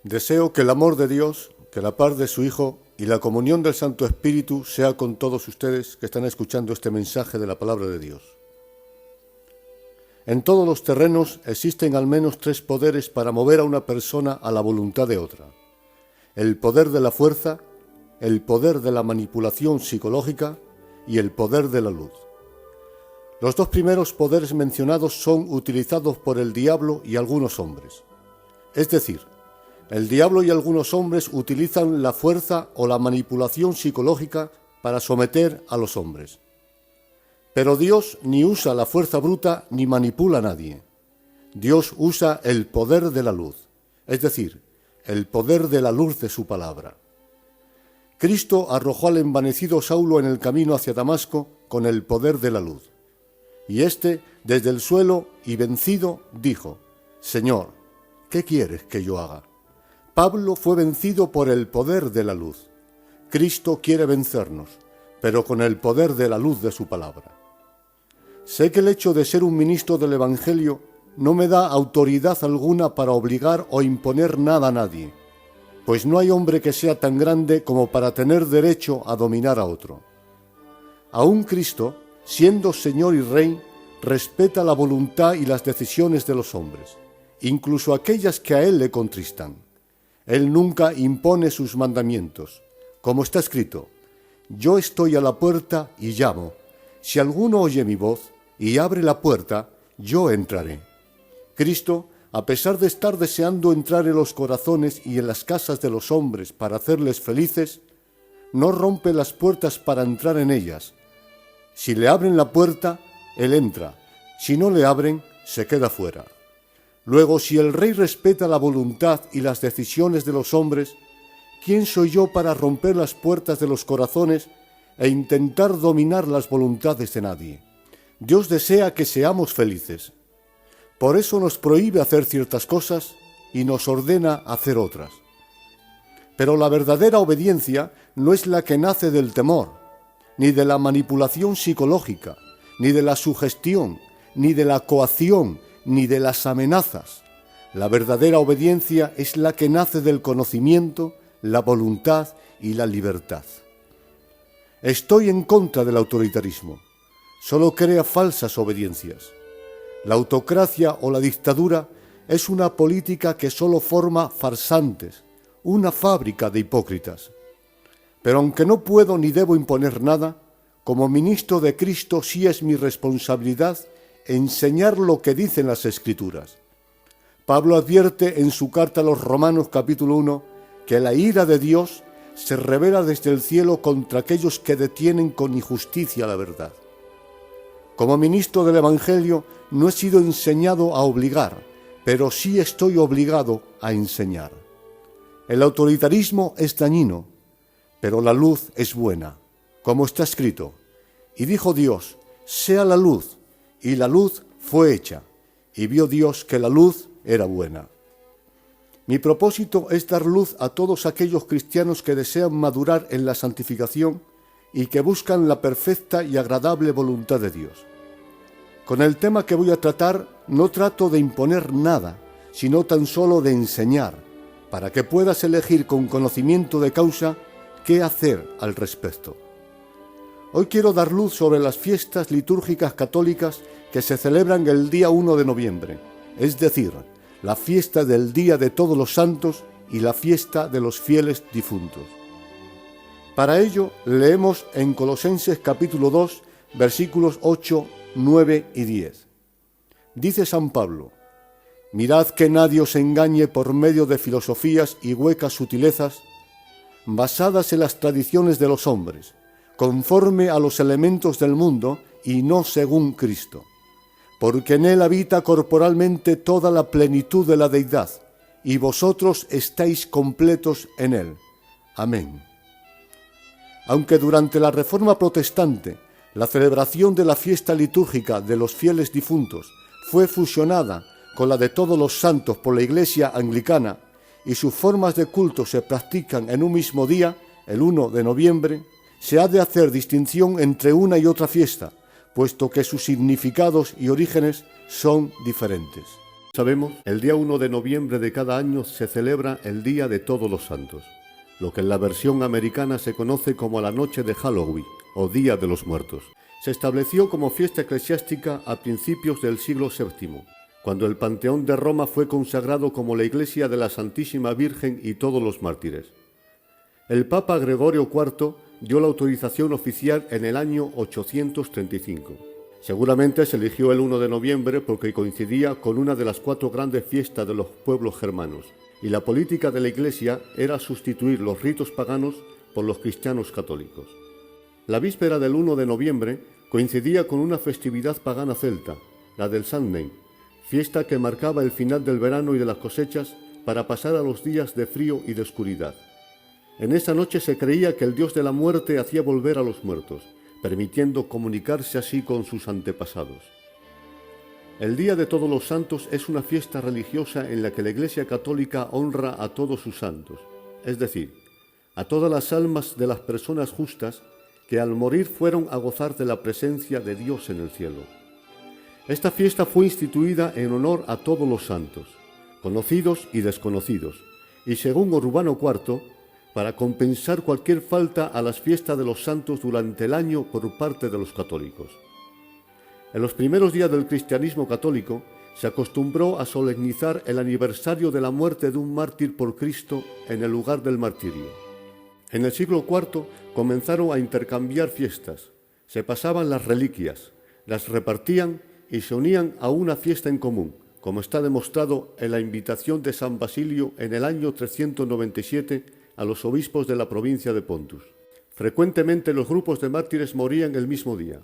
Deseo que el amor de Dios, que la paz de su Hijo y la comunión del Santo Espíritu sea con todos ustedes que están escuchando este mensaje de la palabra de Dios. En todos los terrenos existen al menos tres poderes para mover a una persona a la voluntad de otra: el poder de la fuerza, el poder de la manipulación psicológica y el poder de la luz. Los dos primeros poderes mencionados son utilizados por el diablo y algunos hombres. Es decir, el diablo y algunos hombres utilizan la fuerza o la manipulación psicológica para someter a los hombres. Pero Dios ni usa la fuerza bruta ni manipula a nadie. Dios usa el poder de la luz, es decir, el poder de la luz de su palabra. Cristo arrojó al envanecido Saulo en el camino hacia Damasco con el poder de la luz. Y éste, desde el suelo y vencido, dijo: «Señor, ¿qué quieres que yo haga?». Pablo fue vencido por el poder de la luz. Cristo quiere vencernos, pero con el poder de la luz de su palabra. Sé que el hecho de ser un ministro del Evangelio no me da autoridad alguna para obligar o imponer nada a nadie, pues no hay hombre que sea tan grande como para tener derecho a dominar a otro. Aún Cristo, siendo Señor y Rey, respeta la voluntad y las decisiones de los hombres, incluso aquellas que a Él le contristan. Él nunca impone sus mandamientos, como está escrito: «Yo estoy a la puerta y llamo. Si alguno oye mi voz y abre la puerta, yo entraré». Cristo, a pesar de estar deseando entrar en los corazones y en las casas de los hombres para hacerles felices, no rompe las puertas para entrar en ellas. Si le abren la puerta, Él entra; si no le abren, se queda fuera. Luego, si el Rey respeta la voluntad y las decisiones de los hombres, ¿quién soy yo para romper las puertas de los corazones e intentar dominar las voluntades de nadie? Dios desea que seamos felices. Por eso nos prohíbe hacer ciertas cosas y nos ordena hacer otras. Pero la verdadera obediencia no es la que nace del temor, ni de la manipulación psicológica, ni de la sugestión, ni de la coacción, ni de las amenazas. La verdadera obediencia es la que nace del conocimiento, la voluntad y la libertad. Estoy en contra del autoritarismo. Solo crea falsas obediencias. La autocracia o la dictadura es una política que solo forma farsantes, una fábrica de hipócritas. Pero aunque no puedo ni debo imponer nada, como ministro de Cristo sí es mi responsabilidad enseñar lo que dicen las Escrituras. Pablo advierte en su carta a los Romanos capítulo 1 que la ira de Dios se revela desde el cielo contra aquellos que detienen con injusticia la verdad. Como ministro del Evangelio no he sido enseñado a obligar, pero sí estoy obligado a enseñar. El autoritarismo es dañino, pero la luz es buena, como está escrito: «Y dijo Dios, sea la luz, y la luz fue hecha, y vio Dios que la luz era buena». Mi propósito es dar luz a todos aquellos cristianos que desean madurar en la santificación y que buscan la perfecta y agradable voluntad de Dios. Con el tema que voy a tratar, no trato de imponer nada, sino tan solo de enseñar, para que puedas elegir con conocimiento de causa qué hacer al respecto. Hoy quiero dar luz sobre las fiestas litúrgicas católicas que se celebran el día 1 de noviembre, es decir, la fiesta del Día de Todos los Santos y la fiesta de los fieles difuntos. Para ello, leemos en Colosenses capítulo 2, versículos 8, 9 y 10. Dice San Pablo: «Mirad que nadie os engañe por medio de filosofías y huecas sutilezas, basadas en las tradiciones de los hombres, conforme a los elementos del mundo y no según Cristo, porque en Él habita corporalmente toda la plenitud de la deidad, y vosotros estáis completos en Él». Amén. Aunque durante la Reforma Protestante la celebración de la fiesta litúrgica de los fieles difuntos fue fusionada con la de todos los santos por la Iglesia anglicana y sus formas de culto se practican en un mismo día, el 1 de noviembre, se ha de hacer distinción entre una y otra fiesta, puesto que sus significados y orígenes son diferentes. Sabemos, el día 1 de noviembre de cada año se celebra el Día de Todos los Santos, lo que en la versión americana se conoce como la noche de Halloween o Día de los Muertos. Se estableció como fiesta eclesiástica a principios del siglo VII, cuando el Panteón de Roma fue consagrado como la iglesia de la Santísima Virgen y todos los mártires. El Papa Gregorio IV dio la autorización oficial en el año 835. Seguramente se eligió el 1 de noviembre porque coincidía con una de las 4 grandes fiestas de los pueblos germanos, y la política de la Iglesia era sustituir los ritos paganos por los cristianos católicos. La víspera del 1 de noviembre coincidía con una festividad pagana celta, la del Samhain, fiesta que marcaba el final del verano y de las cosechas para pasar a los días de frío y de oscuridad. En esa noche se creía que el dios de la muerte hacía volver a los muertos, permitiendo comunicarse así con sus antepasados. El Día de Todos los Santos es una fiesta religiosa en la que la Iglesia Católica honra a todos sus santos, es decir, a todas las almas de las personas justas que al morir fueron a gozar de la presencia de Dios en el cielo. Esta fiesta fue instituida en honor a todos los santos, conocidos y desconocidos, y según Urbano IV, para compensar cualquier falta a las fiestas de los santos durante el año por parte de los católicos. En los primeros días del cristianismo católico se acostumbró a solemnizar el aniversario de la muerte de un mártir por Cristo en el lugar del martirio. En el siglo IV comenzaron a intercambiar fiestas, se pasaban las reliquias, las repartían y se unían a una fiesta en común, como está demostrado en la invitación de San Basilio en el año 397 a los obispos de la provincia de Pontus. Frecuentemente los grupos de mártires morían el mismo día,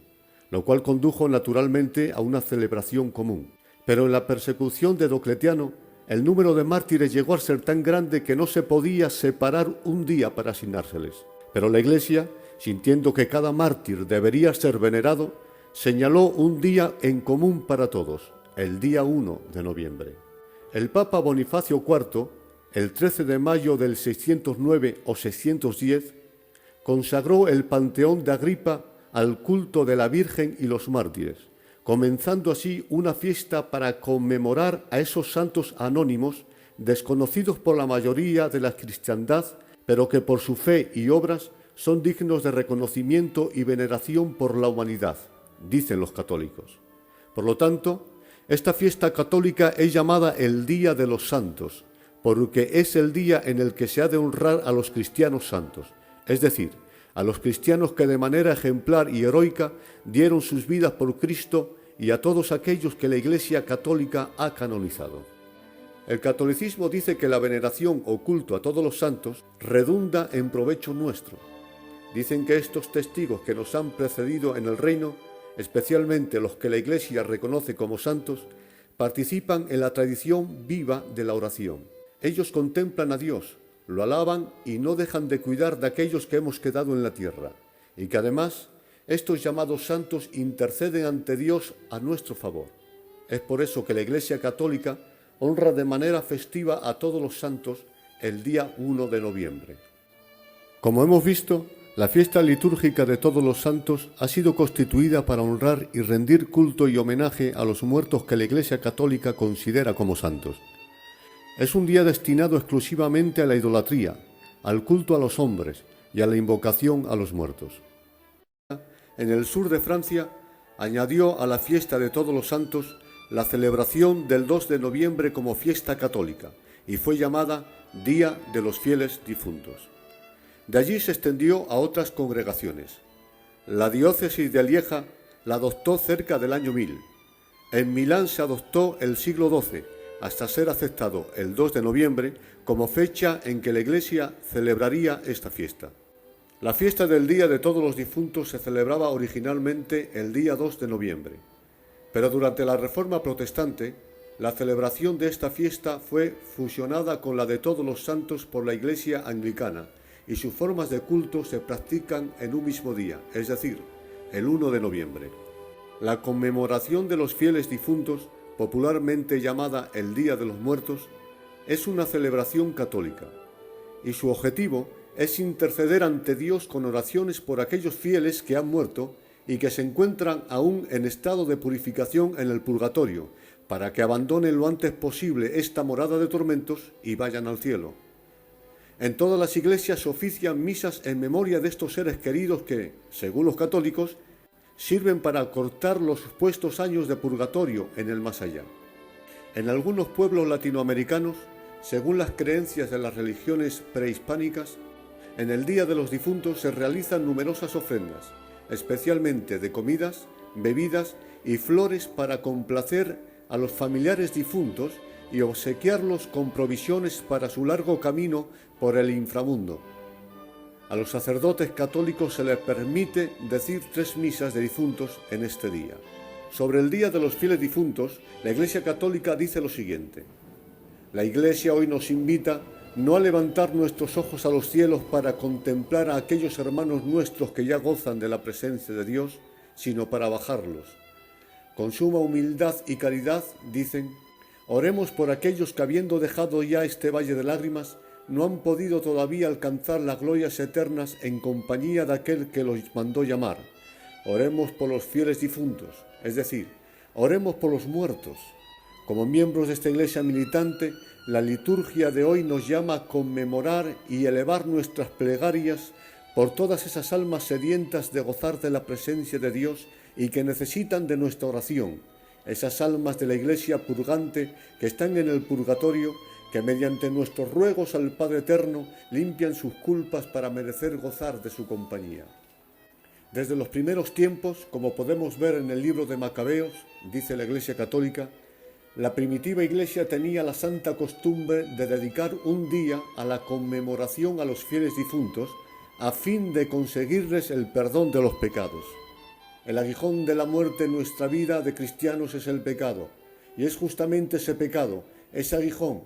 lo cual condujo naturalmente a una celebración común. Pero en la persecución de Diocleciano, el número de mártires llegó a ser tan grande que no se podía separar un día para asignárseles. Pero la Iglesia, sintiendo que cada mártir debería ser venerado, señaló un día en común para todos, el día 1 de noviembre. El Papa Bonifacio IV, el 13 de mayo del 609 o 610, consagró el Panteón de Agripa al culto de la Virgen y los mártires, comenzando así una fiesta para conmemorar a esos santos anónimos desconocidos por la mayoría de la cristiandad, pero que por su fe y obras son dignos de reconocimiento y veneración por la humanidad, dicen los católicos. Por lo tanto, esta fiesta católica es llamada el Día de los Santos, porque es el día en el que se ha de honrar a los cristianos santos, es decir, a los cristianos que de manera ejemplar y heroica dieron sus vidas por Cristo y a todos aquellos que la Iglesia Católica ha canonizado. El catolicismo dice que la veneración o culto a todos los santos redunda en provecho nuestro. Dicen que estos testigos que nos han precedido en el reino, especialmente los que la Iglesia reconoce como santos, participan en la tradición viva de la oración. Ellos contemplan a Dios, lo alaban y no dejan de cuidar de aquellos que hemos quedado en la tierra, y que además estos llamados santos interceden ante Dios a nuestro favor. Es por eso que la Iglesia Católica honra de manera festiva a todos los santos el día 1 de noviembre. Como hemos visto, la fiesta litúrgica de todos los santos ha sido constituida para honrar y rendir culto y homenaje a los muertos que la Iglesia Católica considera como santos. Es un día destinado exclusivamente a la idolatría, al culto a los hombres y a la invocación a los muertos. En el sur de Francia, añadió a la fiesta de todos los santos la celebración del 2 de noviembre como fiesta católica y fue llamada Día de los Fieles Difuntos. De allí se extendió a otras congregaciones. La diócesis de Lieja la adoptó cerca del año 1000. En Milán se adoptó el siglo XII, hasta ser aceptado el 2 de noviembre como fecha en que la Iglesia celebraría esta fiesta. La fiesta del Día de Todos los Difuntos se celebraba originalmente el día 2 de noviembre, pero durante la Reforma Protestante, la celebración de esta fiesta fue fusionada con la de Todos los Santos por la Iglesia Anglicana y sus formas de culto se practican en un mismo día, es decir, el 1 de noviembre. La conmemoración de los fieles difuntos, popularmente llamada el Día de los Muertos, es una celebración católica, y su objetivo es interceder ante Dios con oraciones por aquellos fieles que han muerto y que se encuentran aún en estado de purificación en el purgatorio, para que abandonen lo antes posible esta morada de tormentos y vayan al cielo. En todas las iglesias se ofician misas en memoria de estos seres queridos que, según los católicos, sirven para acortar los supuestos años de purgatorio en el más allá. En algunos pueblos latinoamericanos, según las creencias de las religiones prehispánicas, en el Día de los Difuntos se realizan numerosas ofrendas, especialmente de comidas, bebidas y flores para complacer a los familiares difuntos y obsequiarlos con provisiones para su largo camino por el inframundo. A los sacerdotes católicos se les permite decir 3 misas de difuntos en este día. Sobre el Día de los Fieles Difuntos, la Iglesia Católica dice lo siguiente: la Iglesia hoy nos invita no a levantar nuestros ojos a los cielos para contemplar a aquellos hermanos nuestros que ya gozan de la presencia de Dios, sino para bajarlos. Con suma humildad y caridad, dicen, oremos por aquellos que, habiendo dejado ya este valle de lágrimas, no han podido todavía alcanzar las glorias eternas en compañía de aquel que los mandó llamar. Oremos por los fieles difuntos, es decir, oremos por los muertos. Como miembros de esta iglesia militante, la liturgia de hoy nos llama a conmemorar y elevar nuestras plegarias por todas esas almas sedientas de gozar de la presencia de Dios y que necesitan de nuestra oración, esas almas de la iglesia purgante que están en el purgatorio, que mediante nuestros ruegos al Padre Eterno limpian sus culpas para merecer gozar de su compañía. Desde los primeros tiempos, como podemos ver en el libro de Macabeos, dice la Iglesia Católica, la primitiva Iglesia tenía la santa costumbre de dedicar un día a la conmemoración a los fieles difuntos a fin de conseguirles el perdón de los pecados. El aguijón de la muerte en nuestra vida de cristianos es el pecado, y es justamente ese pecado, ese aguijón,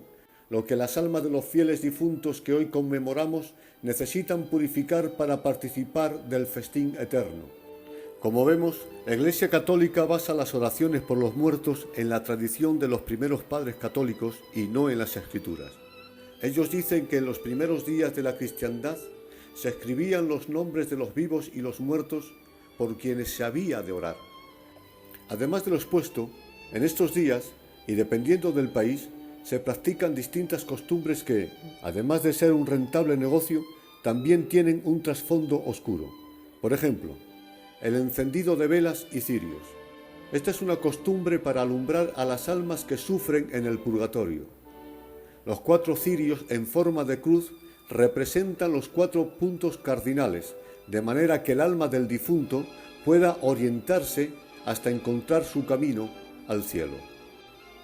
lo que las almas de los fieles difuntos que hoy conmemoramos necesitan purificar para participar del festín eterno. Como vemos, la Iglesia Católica basa las oraciones por los muertos en la tradición de los primeros padres católicos y no en las Escrituras. Ellos dicen que en los primeros días de la cristiandad se escribían los nombres de los vivos y los muertos por quienes se había de orar. Además de lo expuesto, en estos días, y dependiendo del país, se practican distintas costumbres que, además de ser un rentable negocio, también tienen un trasfondo oscuro. Por ejemplo, el encendido de velas y cirios. Esta es una costumbre para alumbrar a las almas que sufren en el purgatorio. Los 4 cirios en forma de cruz representan los 4 puntos cardinales, de manera que el alma del difunto pueda orientarse hasta encontrar su camino al cielo.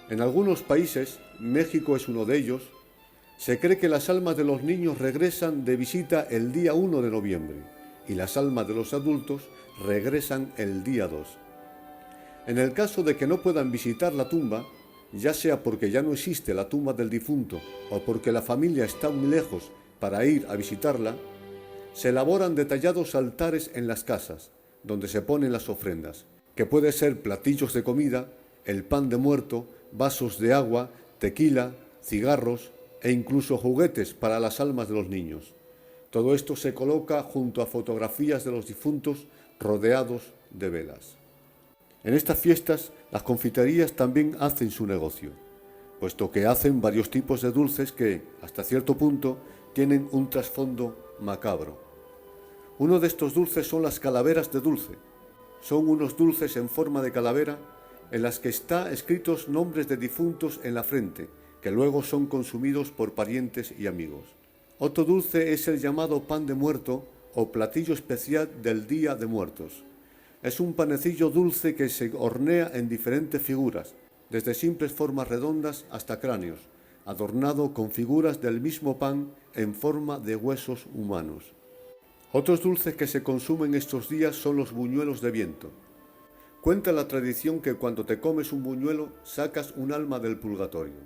En algunos países, México es uno de ellos, se cree que las almas de los niños regresan de visita el día 1 de noviembre y las almas de los adultos regresan el día 2. En el caso de que no puedan visitar la tumba, ya sea porque ya no existe la tumba del difunto o porque la familia está muy lejos para ir a visitarla, se elaboran detallados altares en las casas, donde se ponen las ofrendas, que puede ser platillos de comida, el pan de muerto, vasos de agua, tequila, cigarros e incluso juguetes para las almas de los niños. Todo esto se coloca junto a fotografías de los difuntos rodeados de velas. En estas fiestas, las confiterías también hacen su negocio, puesto que hacen varios tipos de dulces que, hasta cierto punto, tienen un trasfondo macabro. Uno de estos dulces son las calaveras de dulce. Son unos dulces en forma de calavera en las que están escritos nombres de difuntos en la frente, que luego son consumidos por parientes y amigos. Otro dulce es el llamado pan de muerto o platillo especial del Día de Muertos. Es un panecillo dulce que se hornea en diferentes figuras, desde simples formas redondas hasta cráneos, adornado con figuras del mismo pan en forma de huesos humanos. Otros dulces que se consumen estos días son los buñuelos de viento. Cuenta la tradición que cuando te comes un buñuelo sacas un alma del purgatorio.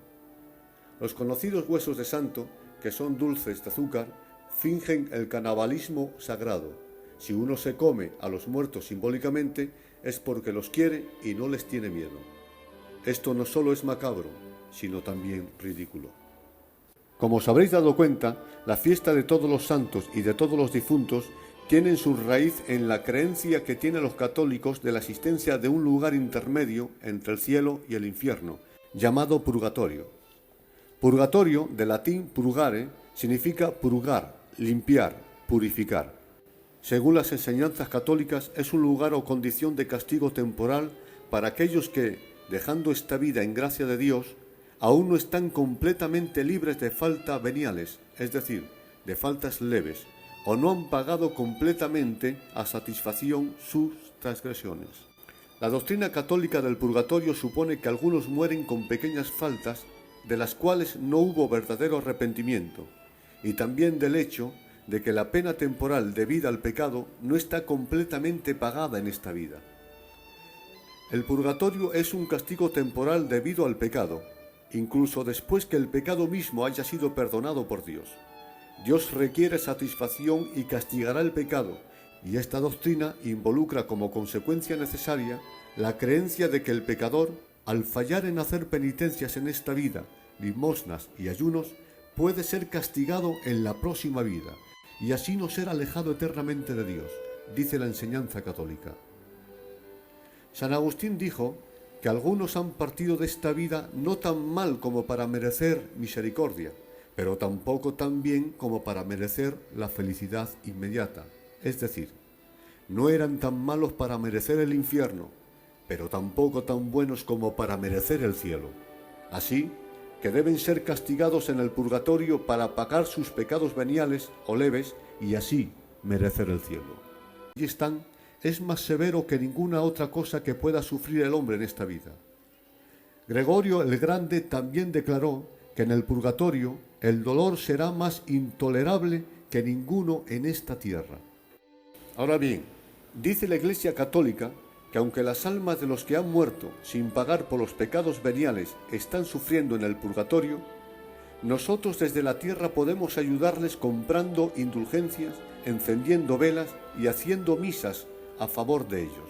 Los conocidos huesos de santo, que son dulces de azúcar, fingen el canibalismo sagrado. Si uno se come a los muertos simbólicamente es porque los quiere y no les tiene miedo. Esto no solo es macabro, sino también ridículo. Como os habréis dado cuenta, la fiesta de todos los santos y de todos los difuntos tienen su raíz en la creencia que tienen los católicos de la existencia de un lugar intermedio entre el cielo y el infierno, llamado purgatorio. Purgatorio, de latín purgare, significa purgar, limpiar, purificar. Según las enseñanzas católicas, es un lugar o condición de castigo temporal para aquellos que, dejando esta vida en gracia de Dios, aún no están completamente libres de faltas veniales, es decir, de faltas leves, o no han pagado completamente a satisfacción sus transgresiones. La doctrina católica del purgatorio supone que algunos mueren con pequeñas faltas de las cuales no hubo verdadero arrepentimiento, y también del hecho de que la pena temporal debida al pecado no está completamente pagada en esta vida. El purgatorio es un castigo temporal debido al pecado, incluso después que el pecado mismo haya sido perdonado por Dios. Dios requiere satisfacción y castigará el pecado, y esta doctrina involucra como consecuencia necesaria la creencia de que el pecador, al fallar en hacer penitencias en esta vida, limosnas y ayunos, puede ser castigado en la próxima vida, y así no ser alejado eternamente de Dios, dice la enseñanza católica. San Agustín dijo que algunos han partido de esta vida no tan mal como para merecer misericordia, pero tampoco tan bien como para merecer la felicidad inmediata. Es decir, no eran tan malos para merecer el infierno, pero tampoco tan buenos como para merecer el cielo. Así que deben ser castigados en el purgatorio para pagar sus pecados veniales o leves y así merecer el cielo. Y están es más severo que ninguna otra cosa que pueda sufrir el hombre en esta vida. Gregorio el Grande también declaró que en el purgatorio el dolor será más intolerable que ninguno en esta tierra. Ahora bien, dice la Iglesia Católica que aunque las almas de los que han muerto sin pagar por los pecados veniales están sufriendo en el purgatorio, nosotros desde la tierra podemos ayudarles comprando indulgencias, encendiendo velas y haciendo misas a favor de ellos.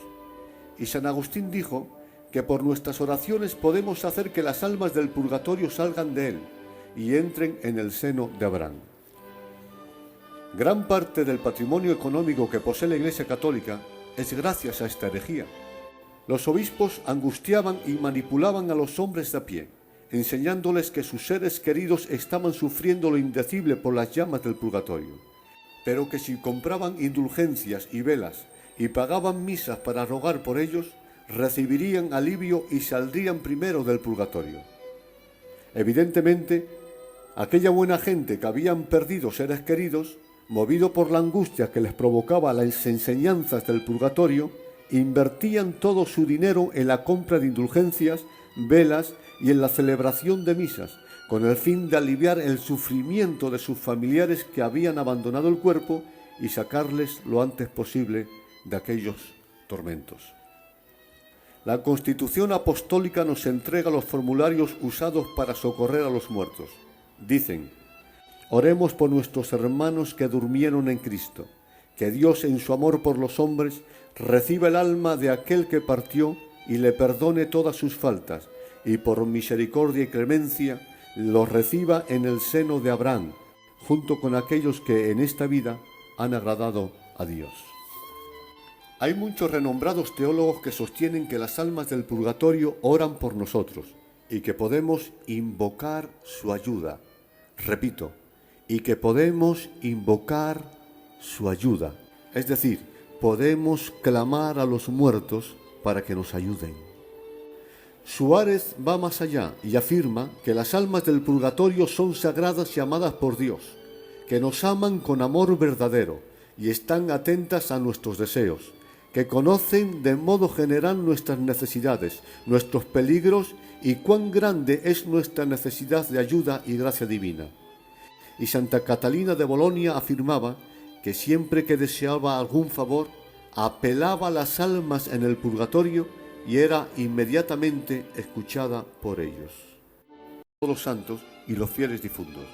Y San Agustín dijo que por nuestras oraciones podemos hacer que las almas del purgatorio salgan de él y entren en el seno de Abraham. Gran parte del patrimonio económico que posee la Iglesia Católica es gracias a esta herejía. Los obispos angustiaban y manipulaban a los hombres de a pie, enseñándoles que sus seres queridos estaban sufriendo lo indecible por las llamas del purgatorio, pero que si compraban indulgencias y velas y pagaban misas para rogar por ellos, recibirían alivio y saldrían primero del purgatorio. Evidentemente, aquella buena gente que habían perdido seres queridos, movido por la angustia que les provocaba las enseñanzas del purgatorio, invertían todo su dinero en la compra de indulgencias, velas y en la celebración de misas, con el fin de aliviar el sufrimiento de sus familiares que habían abandonado el cuerpo y sacarles lo antes posible de aquellos tormentos. La Constitución Apostólica nos entrega los formularios usados para socorrer a los muertos. Dicen: oremos por nuestros hermanos que durmieron en Cristo, que Dios en su amor por los hombres reciba el alma de aquel que partió y le perdone todas sus faltas, y por misericordia y clemencia los reciba en el seno de Abraham, junto con aquellos que en esta vida han agradado a Dios. Hay muchos renombrados teólogos que sostienen que las almas del purgatorio oran por nosotros y que podemos invocar su ayuda. Repito, y que podemos invocar su ayuda. Es decir, podemos clamar a los muertos para que nos ayuden. Suárez va más allá y afirma que las almas del purgatorio son sagradas y amadas por Dios, que nos aman con amor verdadero y están atentas a nuestros deseos, que conocen de modo general nuestras necesidades, nuestros peligros y cuán grande es nuestra necesidad de ayuda y gracia divina. Y Santa Catalina de Bolonia afirmaba que siempre que deseaba algún favor, apelaba a las almas en el purgatorio y era inmediatamente escuchada por ellos, todos los santos y los fieles difuntos.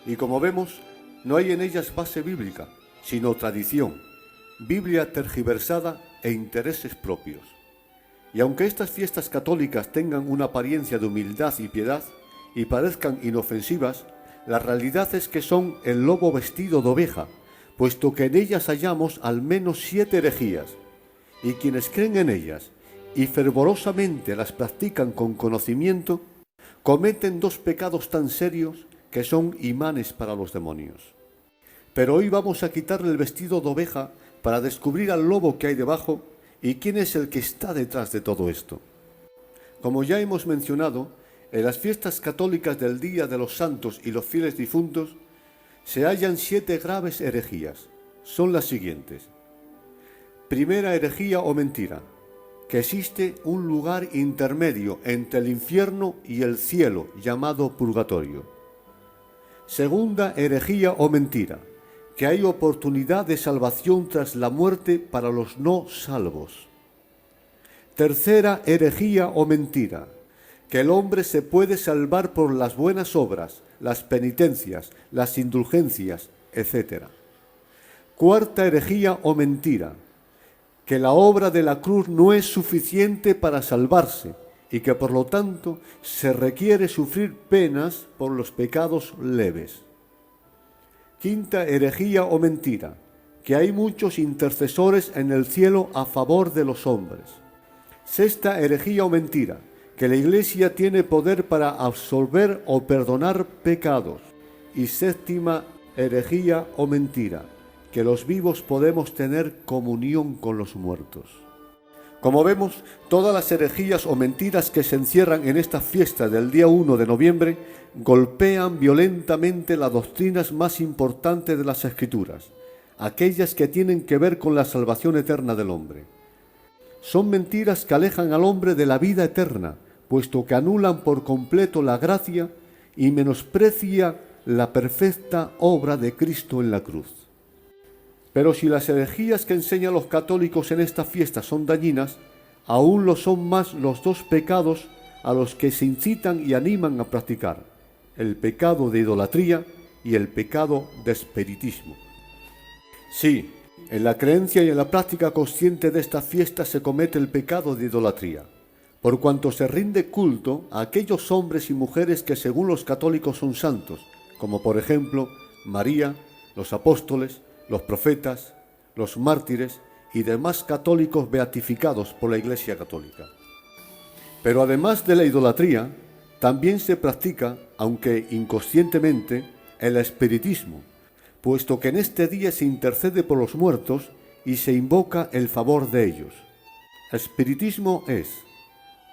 Y como vemos, no hay en ellas base bíblica, sino tradición, Biblia tergiversada e intereses propios. Y aunque estas fiestas católicas tengan una apariencia de humildad y piedad y parezcan inofensivas, la realidad es que son el lobo vestido de oveja, puesto que en ellas hallamos al menos 7 herejías, y quienes creen en ellas y fervorosamente las practican con conocimiento, Cometen dos pecados tan serios que son imanes para los demonios. Pero hoy vamos a quitarle el vestido de oveja para descubrir al lobo que hay debajo y quién es el que está detrás de todo esto. Como ya hemos mencionado, en las fiestas católicas del Día de los Santos y los Fieles Difuntos se hallan 7 graves herejías. Son las siguientes. Primera herejía o mentira, que existe un lugar intermedio entre el infierno y el cielo, llamado purgatorio. Segunda herejía o mentira, que hay oportunidad de salvación tras la muerte para los no salvos. Tercera herejía o mentira, que el hombre se puede salvar por las buenas obras, las penitencias, las indulgencias, etc. Cuarta herejía o mentira, que la obra de la cruz no es suficiente para salvarse y que por lo tanto se requiere sufrir penas por los pecados leves. Quinta herejía o mentira, que hay muchos intercesores en el cielo a favor de los hombres. Sexta herejía o mentira, que la Iglesia tiene poder para absolver o perdonar pecados. Y séptima herejía o mentira, que los vivos podemos tener comunión con los muertos. Como vemos, todas las herejías o mentiras que se encierran en esta fiesta del día 1 de noviembre golpean violentamente las doctrinas más importantes de las Escrituras, aquellas que tienen que ver con la salvación eterna del hombre. Son mentiras que alejan al hombre de la vida eterna, puesto que anulan por completo la gracia y menosprecia la perfecta obra de Cristo en la cruz. Pero si las herejías que enseñan los católicos en esta fiesta son dañinas, aún lo son más los dos pecados a los que se incitan y animan a practicar: el pecado de idolatría y el pecado de espiritismo. Sí, en la creencia y en la práctica consciente de esta fiesta se comete el pecado de idolatría, por cuanto se rinde culto a aquellos hombres y mujeres que según los católicos son santos, como por ejemplo María, los apóstoles, los profetas, los mártires y demás católicos beatificados por la Iglesia Católica. Pero además de la idolatría, también se practica, aunque inconscientemente, el espiritismo, puesto que en este día se intercede por los muertos y se invoca el favor de ellos. Espiritismo es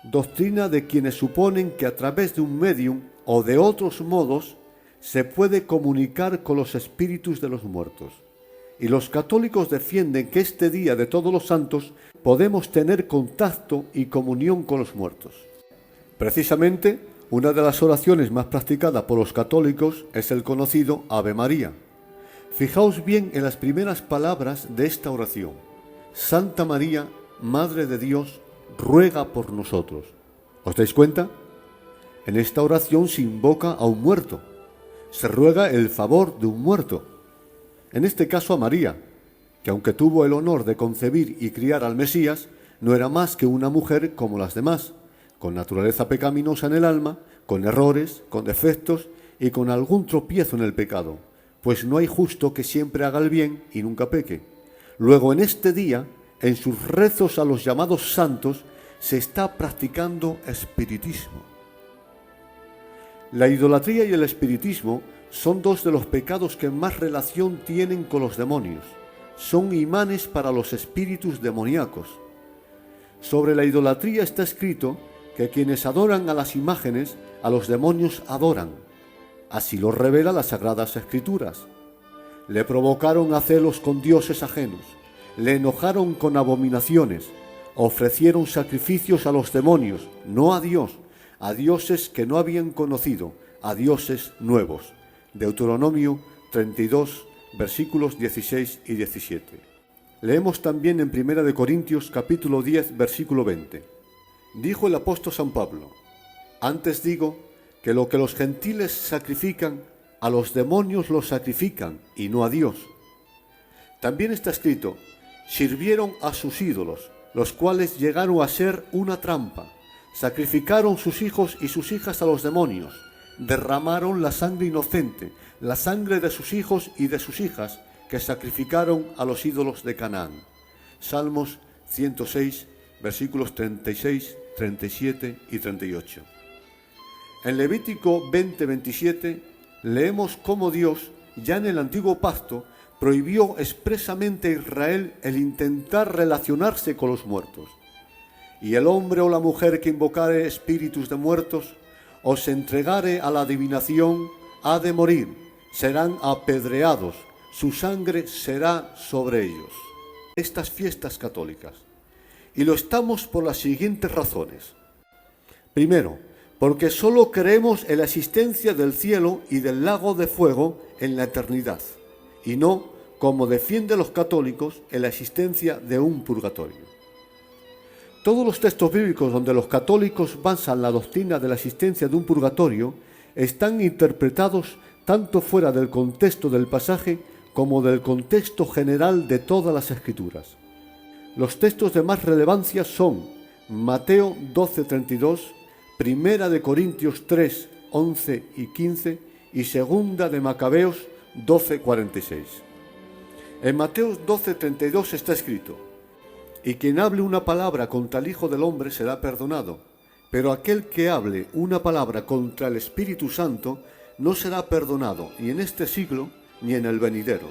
doctrina de quienes suponen que a través de un médium o de otros modos se puede comunicar con los espíritus de los muertos. Y los católicos defienden que este día de Todos los Santos podemos tener contacto y comunión con los muertos. Precisamente, una de las oraciones más practicadas por los católicos es el conocido Ave María. Fijaos bien en las primeras palabras de esta oración: Santa María, Madre de Dios, ruega por nosotros. ¿Os dais cuenta? En esta oración se invoca a un muerto, se ruega el favor de un muerto, en este caso a María, que aunque tuvo el honor de concebir y criar al Mesías, no era más que una mujer como las demás, con naturaleza pecaminosa en el alma, con errores, con defectos y con algún tropiezo en el pecado, pues no hay justo que siempre haga el bien y nunca peque. Luego, en este día, en sus rezos a los llamados santos, se está practicando espiritismo. La idolatría y el espiritismo son dos de los pecados que más relación tienen con los demonios. Son imanes para los espíritus demoníacos. Sobre la idolatría está escrito que quienes adoran a las imágenes, a los demonios adoran. Así lo revela las Sagradas Escrituras. Le provocaron a celos con dioses ajenos, le enojaron con abominaciones, ofrecieron sacrificios a los demonios, no a Dios, a dioses que no habían conocido, a dioses nuevos. Deuteronomio 32, versículos 16 y 17. Leemos también en 1 Corintios capítulo 10, versículo 20. Dijo el apóstol San Pablo: antes digo que lo que los gentiles sacrifican, a los demonios los sacrifican y no a Dios. También está escrito: sirvieron a sus ídolos, los cuales llegaron a ser una trampa. Sacrificaron sus hijos y sus hijas a los demonios. Derramaron la sangre inocente, la sangre de sus hijos y de sus hijas, que sacrificaron a los ídolos de Canaán. Salmos 106, versículos 36, 37 y 38. En Levítico 20:27 leemos cómo Dios, ya en el Antiguo Pacto, prohibió expresamente a Israel el intentar relacionarse con los muertos. Y el hombre o la mujer que invocare espíritus de muertos, o se entregare a la adivinación, ha de morir, serán apedreados, su sangre será sobre ellos. Estas fiestas católicas. Y lo estamos por las siguientes razones. Primero, porque solo creemos en la existencia del cielo y del lago de fuego en la eternidad, y no, como defienden los católicos, en la existencia de un purgatorio. Todos los textos bíblicos donde los católicos basan la doctrina de la existencia de un purgatorio están interpretados tanto fuera del contexto del pasaje como del contexto general de todas las Escrituras. Los textos de más relevancia son Mateo 12:32, Primera de Corintios 3, 11 y 15 y Segunda de Macabeos 12:46. En Mateo 12:32 está escrito: y quien hable una palabra contra el Hijo del Hombre será perdonado, pero aquel que hable una palabra contra el Espíritu Santo no será perdonado ni en este siglo ni en el venidero.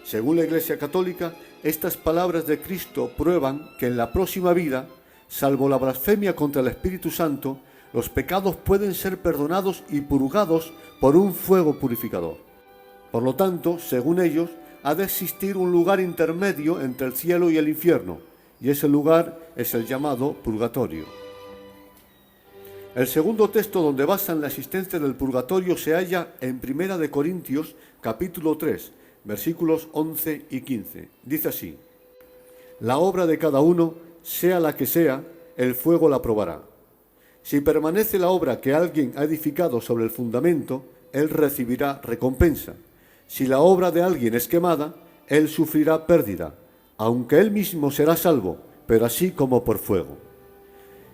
Según la Iglesia Católica, estas palabras de Cristo prueban que en la próxima vida, salvo la blasfemia contra el Espíritu Santo, los pecados pueden ser perdonados y purgados por un fuego purificador. Por lo tanto, según ellos, ha de existir un lugar intermedio entre el cielo y el infierno, y ese lugar es el llamado purgatorio. El segundo texto donde basan la existencia del purgatorio se halla en 1 de Corintios, capítulo 3, versículos 11 y 15. Dice así: la obra de cada uno, sea la que sea, el fuego la probará. Si permanece la obra que alguien ha edificado sobre el fundamento, él recibirá recompensa. Si la obra de alguien es quemada, él sufrirá pérdida, aunque él mismo será salvo, pero así como por fuego.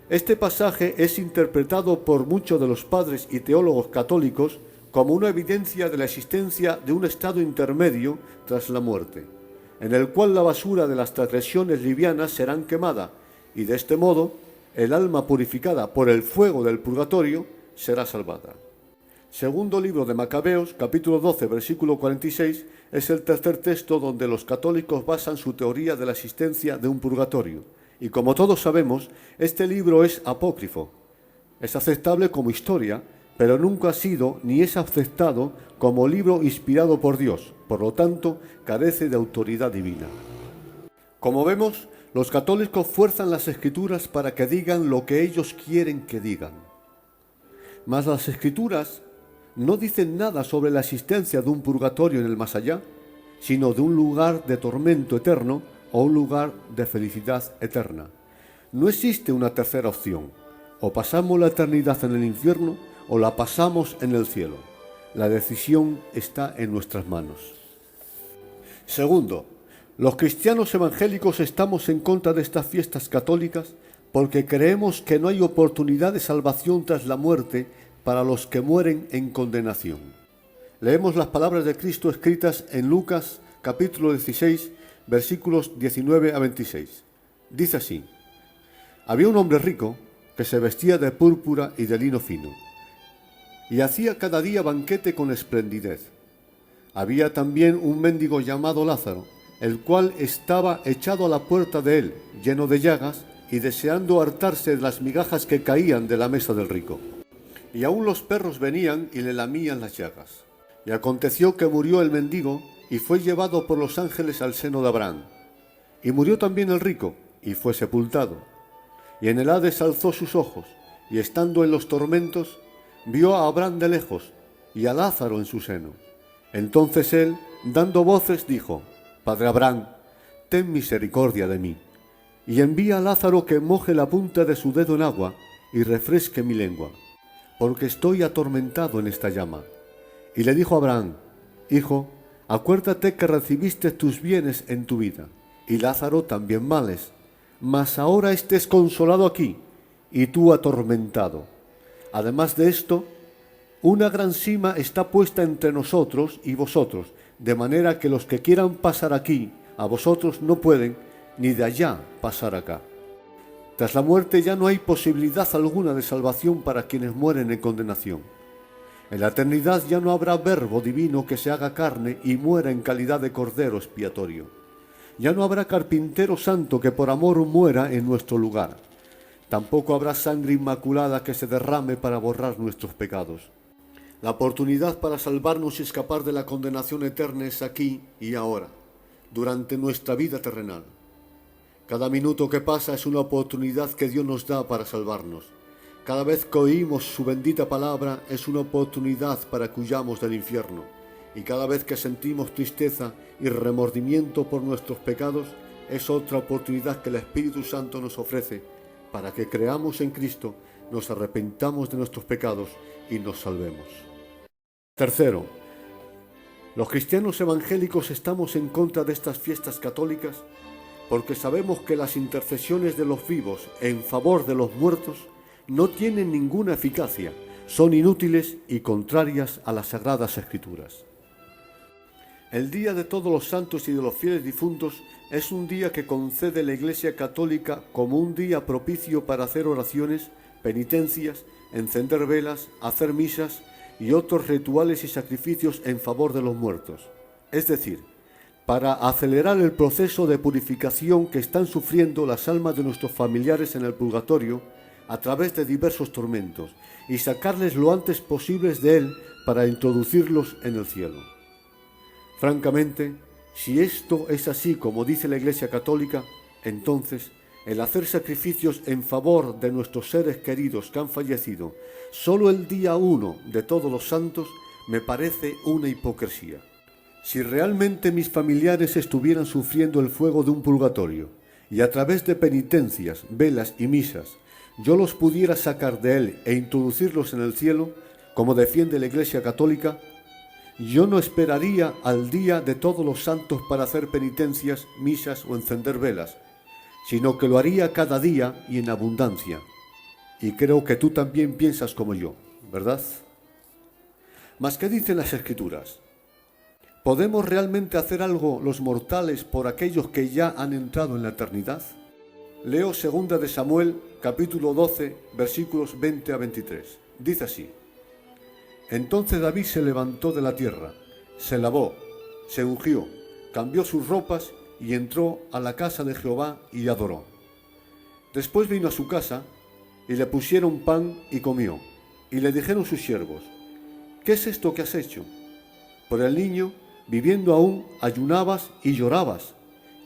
Este pasaje es interpretado por muchos de los padres y teólogos católicos como una evidencia de la existencia de un estado intermedio tras la muerte, en el cual la basura de las transgresiones livianas serán quemada, y de este modo el alma purificada por el fuego del purgatorio será salvada. Segundo libro de Macabeos, capítulo 12, versículo 46, es el tercer texto donde los católicos basan su teoría de la existencia de un purgatorio. Y como todos sabemos, este libro es apócrifo. Es aceptable como historia, pero nunca ha sido ni es aceptado como libro inspirado por Dios. Por lo tanto, carece de autoridad divina. Como vemos, los católicos fuerzan las Escrituras para que digan lo que ellos quieren que digan. Mas las Escrituras no dicen nada sobre la existencia de un purgatorio en el más allá, sino de un lugar de tormento eterno o un lugar de felicidad eterna. No existe una tercera opción. O pasamos la eternidad en el infierno o la pasamos en el cielo. La decisión está en nuestras manos. Segundo, los cristianos evangélicos estamos en contra de estas fiestas católicas porque creemos que no hay oportunidad de salvación tras la muerte para los que mueren en condenación. Leemos las palabras de Cristo escritas en Lucas capítulo 16, versículos 19 a 26. Dice así: había un hombre rico que se vestía de púrpura y de lino fino, y hacía cada día banquete con esplendidez. Había también un mendigo llamado Lázaro, el cual estaba echado a la puerta de él, lleno de llagas, y deseando hartarse de las migajas que caían de la mesa del rico. Y aún los perros venían y le lamían las llagas. Y aconteció que murió el mendigo, y fue llevado por los ángeles al seno de Abraham. Y murió también el rico, y fue sepultado. Y en el Hades alzó sus ojos, y estando en los tormentos, vio a Abraham de lejos, y a Lázaro en su seno. Entonces él, dando voces, dijo: Padre Abraham, ten misericordia de mí, y envía a Lázaro que moje la punta de su dedo en agua, y refresque mi lengua, porque estoy atormentado en esta llama. Y le dijo a Abraham: Hijo, acuérdate que recibiste tus bienes en tu vida, y Lázaro también males, mas ahora estés consolado aquí, y tú atormentado. Además de esto, una gran sima está puesta entre nosotros y vosotros, de manera que los que quieran pasar aquí, a vosotros no pueden, ni de allá pasar acá. Tras la muerte ya no hay posibilidad alguna de salvación para quienes mueren en condenación. En la eternidad ya no habrá verbo divino que se haga carne y muera en calidad de cordero expiatorio. Ya no habrá carpintero santo que por amor muera en nuestro lugar. Tampoco habrá sangre inmaculada que se derrame para borrar nuestros pecados. La oportunidad para salvarnos y escapar de la condenación eterna es aquí y ahora, durante nuestra vida terrenal. Cada minuto que pasa es una oportunidad que Dios nos da para salvarnos. Cada vez que oímos su bendita palabra es una oportunidad para que huyamos del infierno. Y cada vez que sentimos tristeza y remordimiento por nuestros pecados, es otra oportunidad que el Espíritu Santo nos ofrece para que creamos en Cristo, nos arrepentamos de nuestros pecados y nos salvemos. Tercero, los cristianos evangélicos estamos en contra de estas fiestas católicas porque sabemos que las intercesiones de los vivos en favor de los muertos no tienen ninguna eficacia, son inútiles y contrarias a las Sagradas Escrituras. El Día de Todos los Santos y de los Fieles Difuntos es un día que concede la Iglesia Católica como un día propicio para hacer oraciones, penitencias, encender velas, hacer misas y otros rituales y sacrificios en favor de los muertos. Es decir, para acelerar el proceso de purificación que están sufriendo las almas de nuestros familiares en el purgatorio a través de diversos tormentos y sacarles lo antes posible de él para introducirlos en el cielo. Francamente, si esto es así como dice la Iglesia Católica, entonces el hacer sacrificios en favor de nuestros seres queridos que han fallecido solo el día 1 de Todos los Santos me parece una hipocresía. Si realmente mis familiares estuvieran sufriendo el fuego de un purgatorio y a través de penitencias, velas y misas yo los pudiera sacar de él e introducirlos en el cielo, como defiende la Iglesia Católica, yo no esperaría al día de Todos los Santos para hacer penitencias, misas o encender velas, sino que lo haría cada día y en abundancia. Y creo que tú también piensas como yo, ¿verdad? ¿Mas qué dicen las Escrituras? ¿Podemos realmente hacer algo los mortales por aquellos que ya han entrado en la eternidad? Leo 2 de Samuel, capítulo 12, versículos 20 a 23. Dice así: Entonces David se levantó de la tierra, se lavó, se ungió, cambió sus ropas y entró a la casa de Jehová y adoró. Después vino a su casa y le pusieron pan y comió. Y le dijeron sus siervos: ¿Qué es esto que has hecho? Por el niño, viviendo aún, ayunabas y llorabas,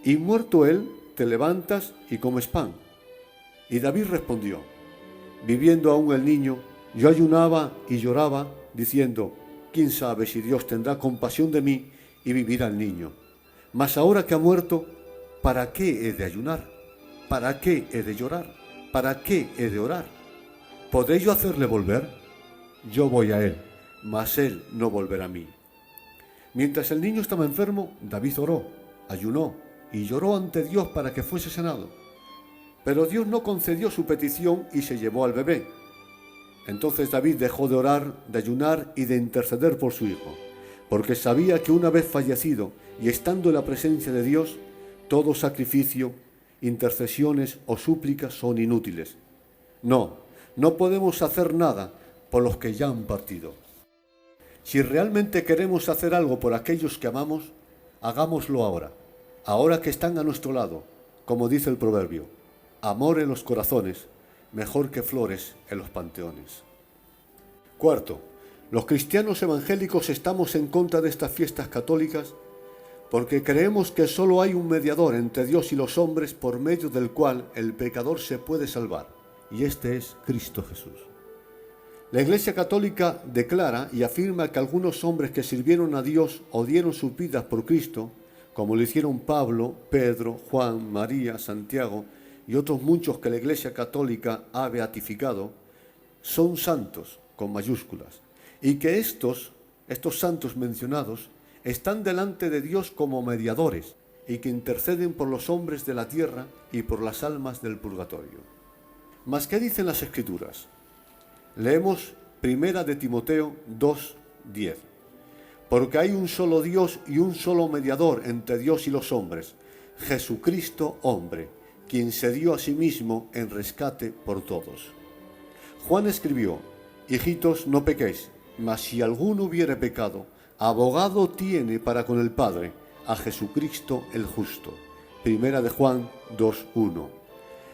y muerto él, te levantas y comes pan. Y David respondió: Viviendo aún el niño, yo ayunaba y lloraba, diciendo: ¿Quién sabe si Dios tendrá compasión de mí y vivirá el niño? Mas ahora que ha muerto, ¿para qué he de ayunar? ¿Para qué he de llorar? ¿Para qué he de orar? ¿Podré yo hacerle volver? Yo voy a él, mas él no volverá a mí. Mientras el niño estaba enfermo, David oró, ayunó y lloró ante Dios para que fuese sanado. Pero Dios no concedió su petición y se llevó al bebé. Entonces David dejó de orar, de ayunar y de interceder por su hijo, porque sabía que una vez fallecido y estando en la presencia de Dios, todo sacrificio, intercesiones o súplicas son inútiles. No podemos hacer nada por los que ya han partido. Si realmente queremos hacer algo por aquellos que amamos, hagámoslo ahora que están a nuestro lado, como dice el proverbio: amor en los corazones, mejor que flores en los panteones. Cuarto, los cristianos evangélicos estamos en contra de estas fiestas católicas porque creemos que solo hay un mediador entre Dios y los hombres por medio del cual el pecador se puede salvar, y este es Cristo Jesús. La Iglesia Católica declara y afirma que algunos hombres que sirvieron a Dios o dieron sus vidas por Cristo, como lo hicieron Pablo, Pedro, Juan, María, Santiago y otros muchos que la Iglesia Católica ha beatificado, son santos con mayúsculas, y que estos santos mencionados están delante de Dios como mediadores y que interceden por los hombres de la tierra y por las almas del purgatorio. ¿Mas qué dicen las Escrituras? Leemos 1 de Timoteo 2:10. Porque hay un solo Dios y un solo mediador entre Dios y los hombres, Jesucristo hombre, quien se dio a sí mismo en rescate por todos. Juan escribió: hijitos, no pequéis, mas si alguno hubiere pecado, abogado tiene para con el Padre, a Jesucristo el justo. Primera de Juan 2:1.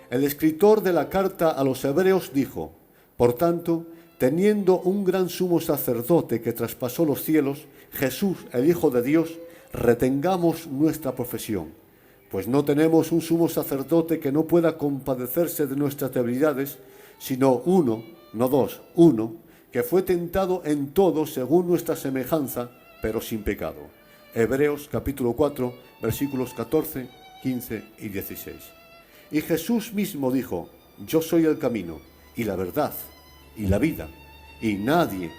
El escritor de la carta a los Hebreos dijo: por tanto, teniendo un gran sumo sacerdote que traspasó los cielos, Jesús, el Hijo de Dios, retengamos nuestra profesión, pues no tenemos un sumo sacerdote que no pueda compadecerse de nuestras debilidades, sino uno, no dos, uno, que fue tentado en todo según nuestra semejanza, pero sin pecado. Hebreos capítulo 4, versículos 14, 15 y 16. Y Jesús mismo dijo: yo soy el camino, y la verdad, y la vida, y nadie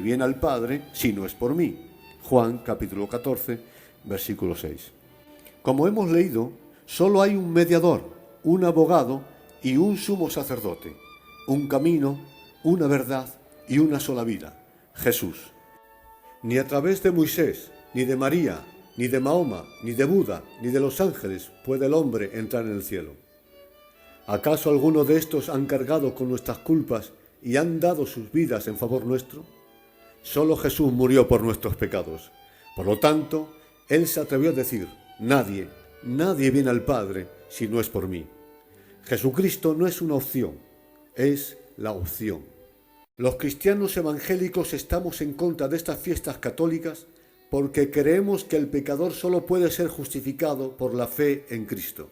viene al Padre si no es por mí. Juan capítulo 14, versículo 6. Como hemos leído, solo hay un mediador, un abogado y un sumo sacerdote, un camino, una verdad y una sola vida: Jesús. Ni a través de Moisés, ni de María, ni de Mahoma, ni de Buda, ni de los ángeles puede el hombre entrar en el cielo. ¿Acaso alguno de estos han cargado con nuestras culpas y han dado sus vidas en favor nuestro? Solo Jesús murió por nuestros pecados. Por lo tanto, Él se atrevió a decir: nadie viene al Padre si no es por mí. Jesucristo no es una opción, es la opción. Los cristianos evangélicos estamos en contra de estas fiestas católicas porque creemos que el pecador solo puede ser justificado por la fe en Cristo.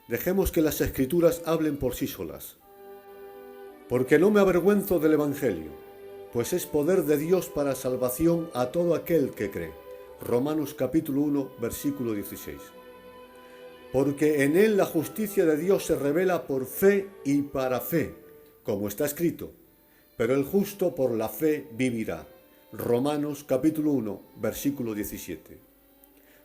Dejemos que las Escrituras hablen por sí solas. Porque no me avergüenzo del Evangelio, pues es poder de Dios para salvación a todo aquel que cree. Romanos capítulo 1, versículo 16. Porque en él la justicia de Dios se revela por fe y para fe, como está escrito: pero el justo por la fe vivirá. Romanos capítulo 1, versículo 17.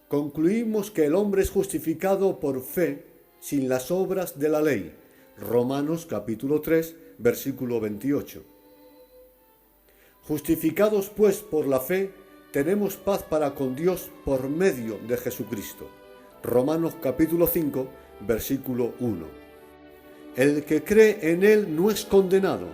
Concluimos que el hombre es justificado por fe sin las obras de la ley. Romanos capítulo 3, versículo 28. Justificados pues por la fe, tenemos paz para con Dios por medio de Jesucristo. Romanos capítulo 5, versículo 1. El que cree en él no es condenado,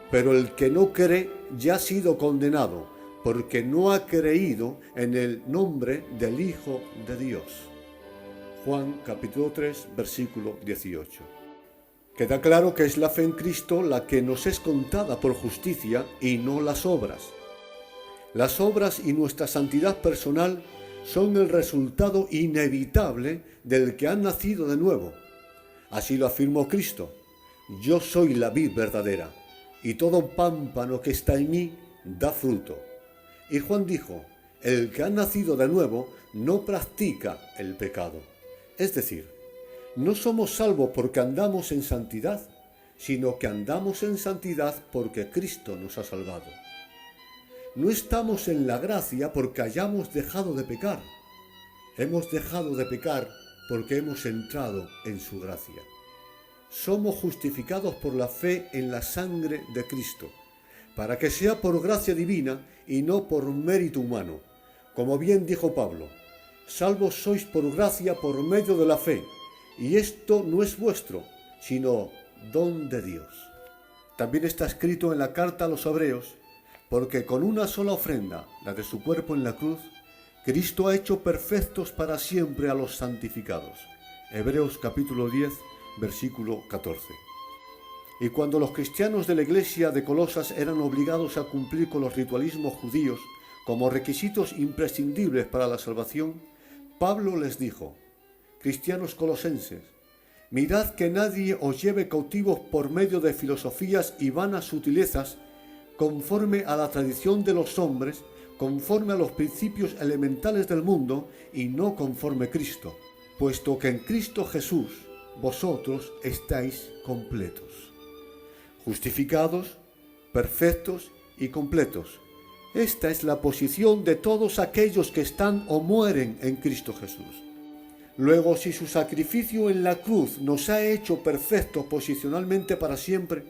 pero el que no cree ya ha sido condenado, porque no ha creído en el nombre del Hijo de Dios. Juan capítulo 3, versículo 18. Queda claro que es la fe en Cristo la que nos es contada por justicia y no las obras. Las obras y nuestra santidad personal son el resultado inevitable del que ha nacido de nuevo. Así lo afirmó Cristo: yo soy la vid verdadera, y todo pámpano que está en mí da fruto. Y Juan dijo: el que ha nacido de nuevo no practica el pecado. Es decir, no somos salvos porque andamos en santidad, sino que andamos en santidad porque Cristo nos ha salvado. No estamos en la gracia porque hayamos dejado de pecar. Hemos dejado de pecar porque hemos entrado en su gracia. Somos justificados por la fe en la sangre de Cristo, para que sea por gracia divina y no por mérito humano. Como bien dijo Pablo: salvos sois por gracia por medio de la fe, y esto no es vuestro, sino don de Dios. También está escrito en la carta a los Hebreos: porque con una sola ofrenda, la de su cuerpo en la cruz, Cristo ha hecho perfectos para siempre a los santificados. Hebreos capítulo 10, versículo 14. Y cuando los cristianos de la iglesia de Colosas eran obligados a cumplir con los ritualismos judíos como requisitos imprescindibles para la salvación, Pablo les dijo: cristianos colosenses, mirad que nadie os lleve cautivos por medio de filosofías y vanas sutilezas, conforme a la tradición de los hombres, conforme a los principios elementales del mundo y no conforme a Cristo, puesto que en Cristo Jesús vosotros estáis completos. Justificados, perfectos y completos. Esta es la posición de todos aquellos que están o mueren en Cristo Jesús. Luego, si su sacrificio en la cruz nos ha hecho perfectos posicionalmente para siempre,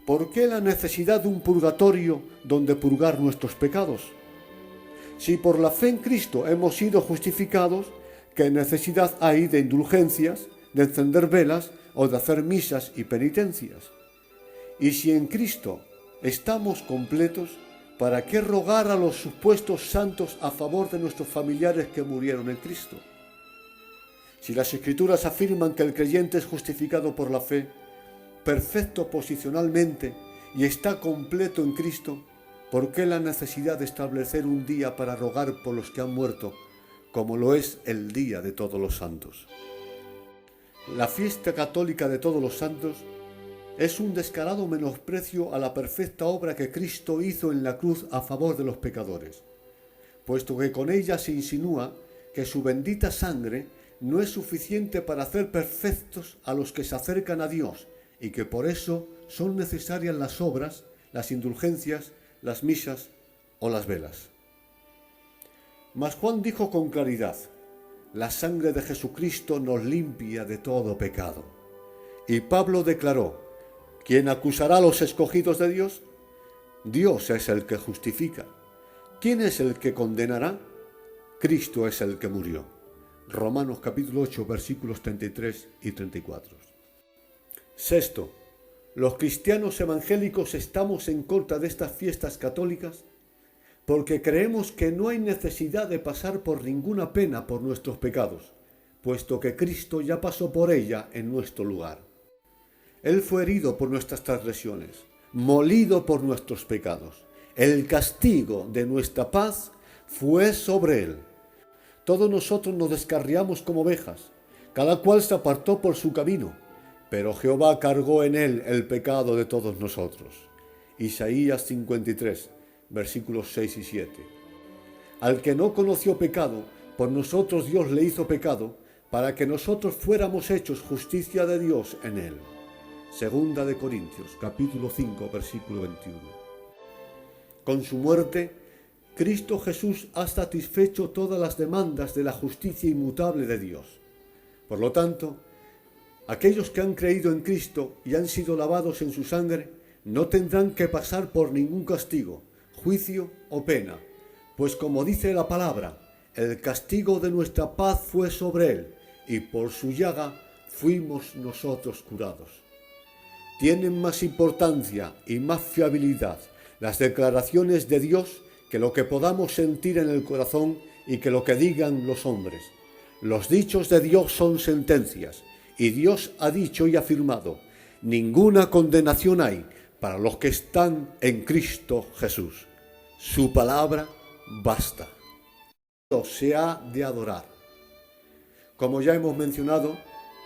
¿por qué la necesidad de un purgatorio donde purgar nuestros pecados? Si por la fe en Cristo hemos sido justificados, ¿qué necesidad hay de indulgencias, de encender velas o de hacer misas y penitencias. Y si en Cristo estamos completos, ¿para qué rogar a los supuestos santos a favor de nuestros familiares que murieron en Cristo? Si las Escrituras afirman que el creyente es justificado por la fe, perfecto posicionalmente y está completo en Cristo, ¿por qué la necesidad de establecer un día para rogar por los que han muerto, como lo es el Día de Todos los Santos? La fiesta católica de Todos los Santos es un descarado menosprecio a la perfecta obra que Cristo hizo en la cruz a favor de los pecadores, puesto que con ella se insinúa que su bendita sangre no es suficiente para hacer perfectos a los que se acercan a Dios y que por eso son necesarias las obras, las indulgencias, las misas o las velas. Mas Juan dijo con claridad: la sangre de Jesucristo nos limpia de todo pecado. Y Pablo declaró: ¿quién acusará a los escogidos de Dios? Dios es el que justifica. ¿Quién es el que condenará? Cristo es el que murió. Romanos capítulo 8, versículos 33 y 34. Sexto, los cristianos evangélicos estamos en contra de estas fiestas católicas porque creemos que no hay necesidad de pasar por ninguna pena por nuestros pecados, puesto que Cristo ya pasó por ella en nuestro lugar. Él fue herido por nuestras transgresiones, molido por nuestros pecados. El castigo de nuestra paz fue sobre él. Todos nosotros nos descarriamos como ovejas, cada cual se apartó por su camino, pero Jehová cargó en él el pecado de todos nosotros. Isaías 53, versículos 6 y 7. Al que no conoció pecado, por nosotros Dios le hizo pecado, para que nosotros fuéramos hechos justicia de Dios en él. Segunda de Corintios, capítulo 5, versículo 21. Con su muerte, Cristo Jesús ha satisfecho todas las demandas de la justicia inmutable de Dios. Por lo tanto, aquellos que han creído en Cristo y han sido lavados en su sangre no tendrán que pasar por ningún castigo, juicio o pena, pues como dice la palabra, el castigo de nuestra paz fue sobre él, y por su llaga fuimos nosotros curados. Tienen más importancia y más fiabilidad las declaraciones de Dios que lo que podamos sentir en el corazón y que lo que digan los hombres. Los dichos de Dios son sentencias, y Dios ha dicho y afirmado: ninguna condenación hay para los que están en Cristo Jesús. Su palabra basta. Dios se ha de adorar. Como ya hemos mencionado,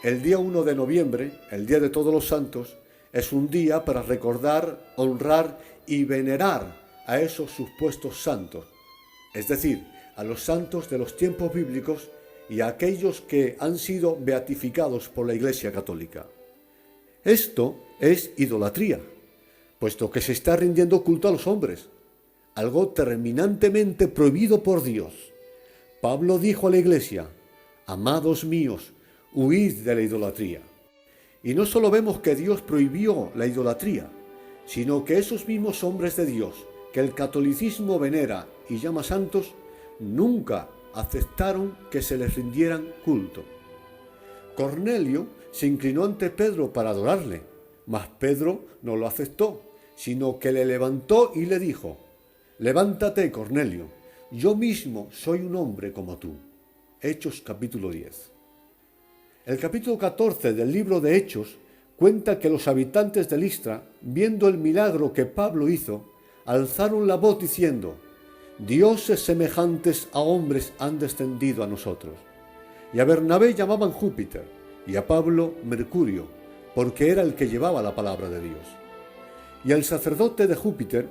el día 1 de noviembre, el Día de Todos los Santos, es un día para recordar, honrar y venerar a esos supuestos santos, es decir, a los santos de los tiempos bíblicos y a aquellos que han sido beatificados por la Iglesia Católica. Esto es idolatría, puesto que se está rindiendo culto a los hombres, algo terminantemente prohibido por Dios. Pablo dijo a la Iglesia: amados míos, huid de la idolatría. Y no solo vemos que Dios prohibió la idolatría, sino que esos mismos hombres de Dios que el catolicismo venera y llama santos, nunca aceptaron que se les rindieran culto. Cornelio se inclinó ante Pedro para adorarle, mas Pedro no lo aceptó, sino que le levantó y le dijo: levántate, Cornelio, yo mismo soy un hombre como tú. Hechos capítulo 10. El capítulo 14 del libro de Hechos cuenta que los habitantes de Listra, viendo el milagro que Pablo hizo, alzaron la voz diciendo: dioses semejantes a hombres han descendido a nosotros. Y a Bernabé llamaban Júpiter, y a Pablo Mercurio, porque era el que llevaba la palabra de Dios. Y el sacerdote de Júpiter,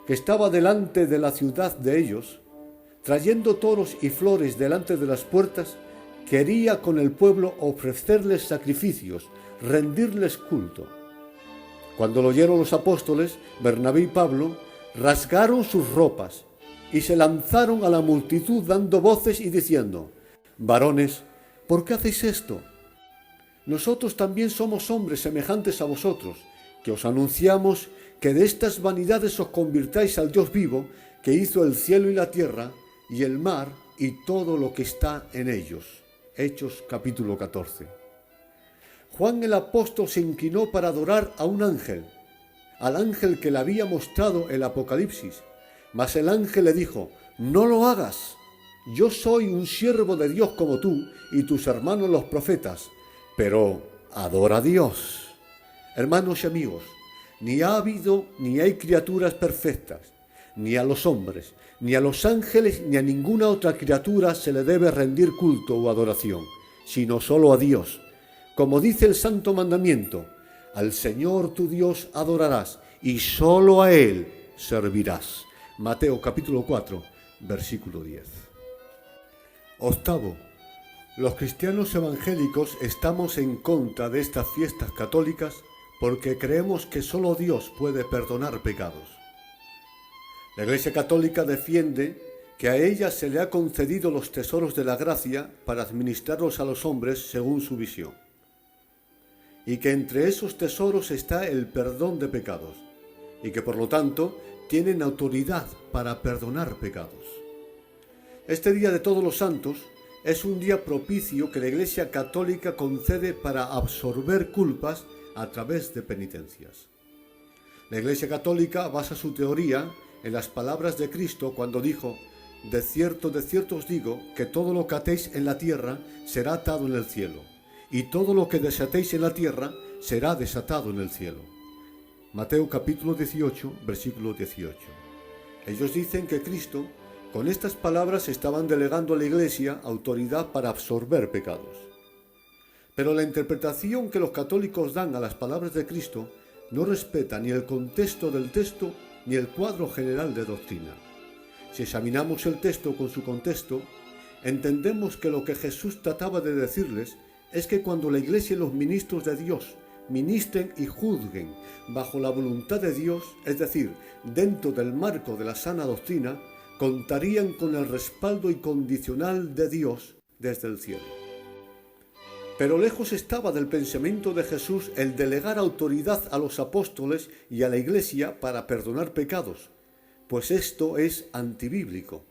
que estaba delante de la ciudad de ellos, trayendo toros y flores delante de las puertas, quería con el pueblo ofrecerles sacrificios, rendirles culto. Cuando lo oyeron los apóstoles, Bernabé y Pablo rasgaron sus ropas y se lanzaron a la multitud dando voces y diciendo: varones, ¿por qué hacéis esto? Nosotros también somos hombres semejantes a vosotros, que os anunciamos que de estas vanidades os convirtáis al Dios vivo, que hizo el cielo y la tierra, y el mar, y todo lo que está en ellos. Hechos capítulo 14. Juan el apóstol se inclinó para adorar a un ángel, al ángel que le había mostrado el Apocalipsis. Mas el ángel le dijo: no lo hagas, yo soy un siervo de Dios como tú y tus hermanos los profetas, pero adora a Dios. Hermanos y amigos, ni ha habido ni hay criaturas perfectas, ni a los hombres, ni a los ángeles, ni a ninguna otra criatura se le debe rendir culto o adoración, sino solo a Dios. Como dice el Santo Mandamiento: al Señor tu Dios adorarás y solo a Él servirás. Mateo capítulo 4, versículo 10. Octavo, los cristianos evangélicos estamos en contra de estas fiestas católicas porque creemos que solo Dios puede perdonar pecados. La Iglesia Católica defiende que a ella se le ha concedido los tesoros de la gracia para administrarlos a los hombres según su visión, y que entre esos tesoros está el perdón de pecados, y que por lo tanto tienen autoridad para perdonar pecados. Este Día de Todos los Santos es un día propicio que la Iglesia Católica concede para absorber culpas a través de penitencias. La Iglesia Católica basa su teoría en las palabras de Cristo cuando dijo: de cierto os digo, que todo lo que atéis en la tierra será atado en el cielo, y todo lo que desatéis en la tierra será desatado en el cielo. Mateo capítulo 18, versículo 18. Ellos dicen que Cristo, con estas palabras, estaban delegando a la Iglesia autoridad para absorber pecados. Pero la interpretación que los católicos dan a las palabras de Cristo no respeta ni el contexto del texto ni el cuadro general de doctrina. Si examinamos el texto con su contexto, entendemos que lo que Jesús trataba de decirles es que cuando la Iglesia y los ministros de Dios ministren y juzguen bajo la voluntad de Dios, es decir, dentro del marco de la sana doctrina, contarían con el respaldo incondicional de Dios desde el cielo. Pero lejos estaba del pensamiento de Jesús el delegar autoridad a los apóstoles y a la Iglesia para perdonar pecados, pues esto es antibíblico.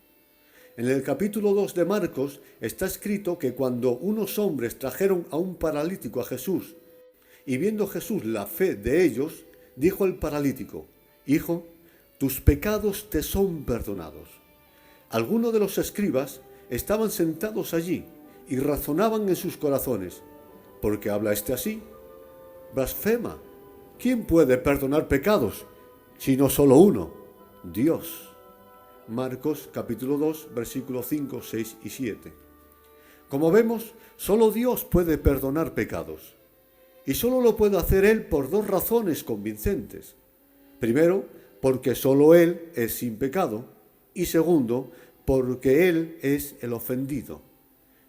En el capítulo 2 de Marcos está escrito que cuando unos hombres trajeron a un paralítico a Jesús, y viendo Jesús la fe de ellos, dijo al paralítico: hijo, tus pecados te son perdonados. Algunos de los escribas estaban sentados allí y razonaban en sus corazones: ¿por qué habla este así? Blasfema. ¿Quién puede perdonar pecados sino solo uno? Dios. Marcos capítulo 2, versículos 5, 6 y 7. Como vemos, solo Dios puede perdonar pecados. Y solo lo puede hacer Él por dos razones convincentes. Primero, porque solo Él es sin pecado. Y segundo, porque Él es el ofendido.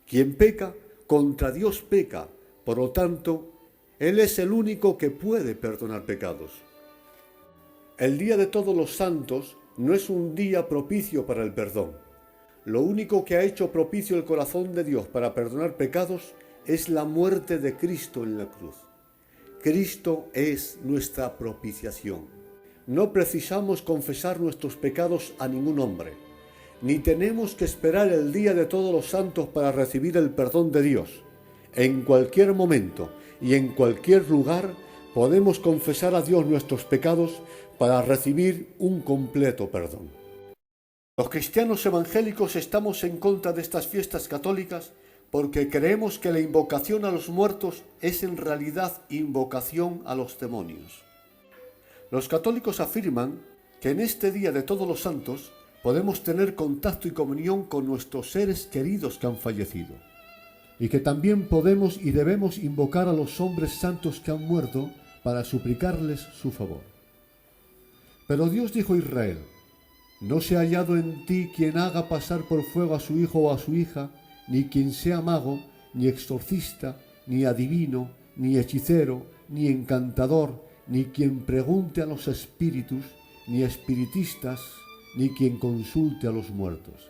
Quien peca, contra Dios peca. Por lo tanto, Él es el único que puede perdonar pecados. El Día de Todos los Santos no es un día propicio para el perdón. Lo único que ha hecho propicio el corazón de Dios para perdonar pecados es la muerte de Cristo en la cruz. Cristo es nuestra propiciación. No precisamos confesar nuestros pecados a ningún hombre, ni tenemos que esperar el Día de Todos los Santos para recibir el perdón de Dios. En cualquier momento y en cualquier lugar podemos confesar a Dios nuestros pecados para recibir un completo perdón. Los cristianos evangélicos estamos en contra de estas fiestas católicas porque creemos que la invocación a los muertos es en realidad invocación a los demonios. Los católicos afirman que en este Día de Todos los Santos podemos tener contacto y comunión con nuestros seres queridos que han fallecido, y que también podemos y debemos invocar a los hombres santos que han muerto para suplicarles su favor. Pero Dios dijo a Israel: no se ha hallado en ti quien haga pasar por fuego a su hijo o a su hija, ni quien sea mago, ni exorcista, ni adivino, ni hechicero, ni encantador, ni quien pregunte a los espíritus, ni espiritistas, ni quien consulte a los muertos.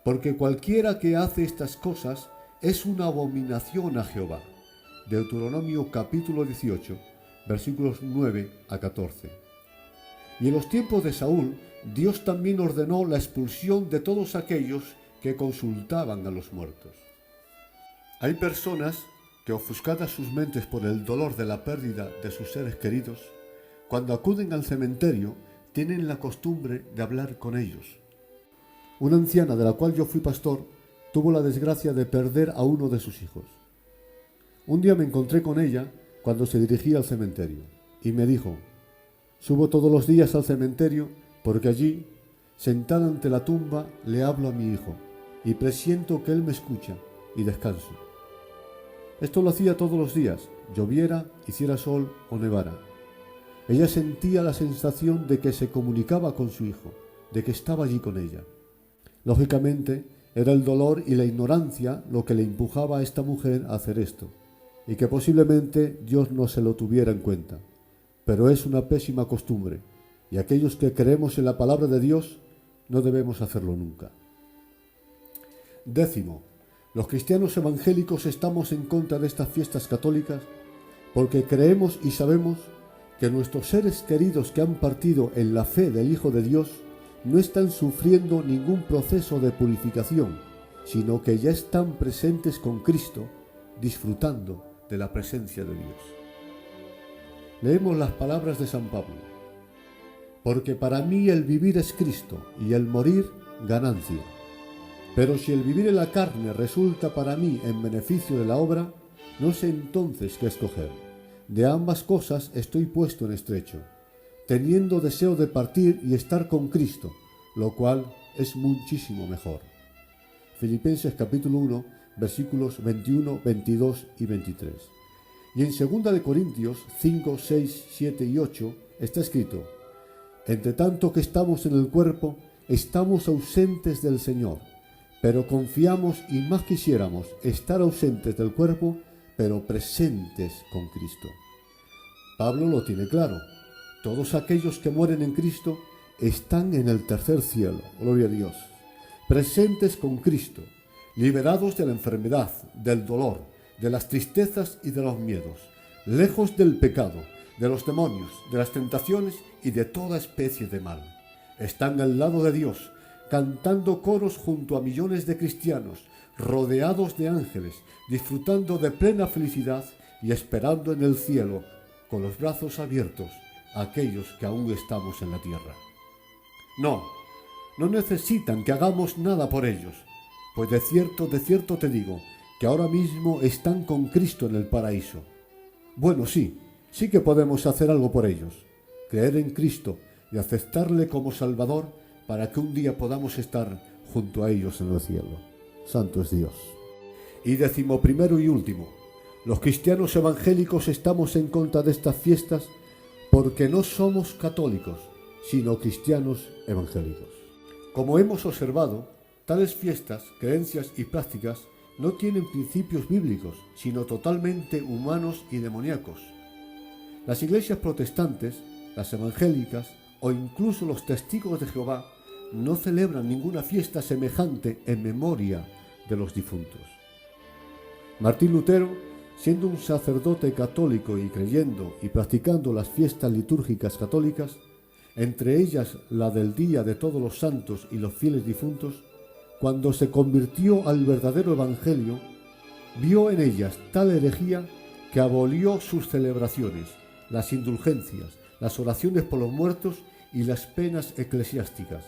Porque cualquiera que hace estas cosas es una abominación a Jehová. Deuteronomio capítulo 18, versículos 9 a 14. Y en los tiempos de Saúl, Dios también ordenó la expulsión de todos aquellos que consultaban a los muertos. Hay personas que, ofuscadas sus mentes por el dolor de la pérdida de sus seres queridos, cuando acuden al cementerio tienen la costumbre de hablar con ellos. Una anciana de la cual yo fui pastor tuvo la desgracia de perder a uno de sus hijos. Un día me encontré con ella cuando se dirigía al cementerio y me dijo: subo todos los días al cementerio porque allí, sentada ante la tumba, le hablo a mi hijo y presiento que él me escucha y descanso. Esto lo hacía todos los días, lloviera, hiciera sol o nevara. Ella sentía la sensación de que se comunicaba con su hijo, de que estaba allí con ella. Lógicamente, era el dolor y la ignorancia lo que le empujaba a esta mujer a hacer esto, y que posiblemente Dios no se lo tuviera en cuenta. Pero es una pésima costumbre, y aquellos que creemos en la palabra de Dios no debemos hacerlo nunca. 10. Los cristianos evangélicos estamos en contra de estas fiestas católicas porque creemos y sabemos que nuestros seres queridos que han partido en la fe del Hijo de Dios no están sufriendo ningún proceso de purificación, sino que ya están presentes con Cristo, disfrutando de la presencia de Dios. Leemos las palabras de San Pablo: porque para mí el vivir es Cristo y el morir ganancia. Pero si el vivir en la carne resulta para mí en beneficio de la obra, no sé entonces qué escoger. De ambas cosas estoy puesto en estrecho, teniendo deseo de partir y estar con Cristo, lo cual es muchísimo mejor. Filipenses capítulo 1, versículos 21, 22 y 23. Y en 2 Corintios 5, 6, 7 y 8 está escrito: entre tanto que estamos en el cuerpo, estamos ausentes del Señor, pero confiamos y más quisiéramos estar ausentes del cuerpo, pero presentes con Cristo. Pablo lo tiene claro: todos aquellos que mueren en Cristo están en el tercer cielo, gloria a Dios, presentes con Cristo, liberados de la enfermedad, del dolor, de las tristezas y de los miedos, lejos del pecado, de los demonios, de las tentaciones y de toda especie de mal. Están al lado de Dios, cantando coros junto a millones de cristianos, rodeados de ángeles, disfrutando de plena felicidad y esperando en el cielo, con los brazos abiertos, a aquellos que aún estamos en la tierra. No necesitan que hagamos nada por ellos, pues de cierto te digo, que ahora mismo están con Cristo en el paraíso. Bueno, sí que podemos hacer algo por ellos, creer en Cristo y aceptarle como Salvador para que un día podamos estar junto a ellos en el cielo. Santo es Dios. Y 11 y último, los cristianos evangélicos estamos en contra de estas fiestas porque no somos católicos, sino cristianos evangélicos. Como hemos observado, tales fiestas, creencias y prácticas no tienen principios bíblicos, sino totalmente humanos y demoníacos. Las iglesias protestantes, las evangélicas o incluso los testigos de Jehová no celebran ninguna fiesta semejante en memoria de los difuntos. Martín Lutero, siendo un sacerdote católico y creyendo y practicando las fiestas litúrgicas católicas, entre ellas la del Día de Todos los Santos y los fieles difuntos, cuando se convirtió al verdadero evangelio, vio en ellas tal herejía que abolió sus celebraciones, las indulgencias, las oraciones por los muertos y las penas eclesiásticas.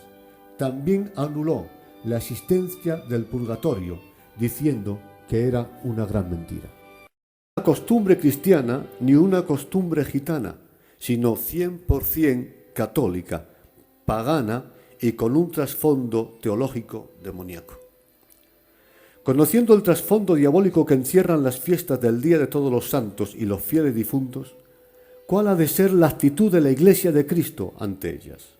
También anuló la existencia del purgatorio, diciendo que era una gran mentira. No una costumbre cristiana ni una costumbre gitana, sino 100% católica, pagana y con un trasfondo teológico demoníaco. Conociendo el trasfondo diabólico que encierran las fiestas del Día de Todos los Santos y los fieles difuntos, ¿cuál ha de ser la actitud de la Iglesia de Cristo ante ellas?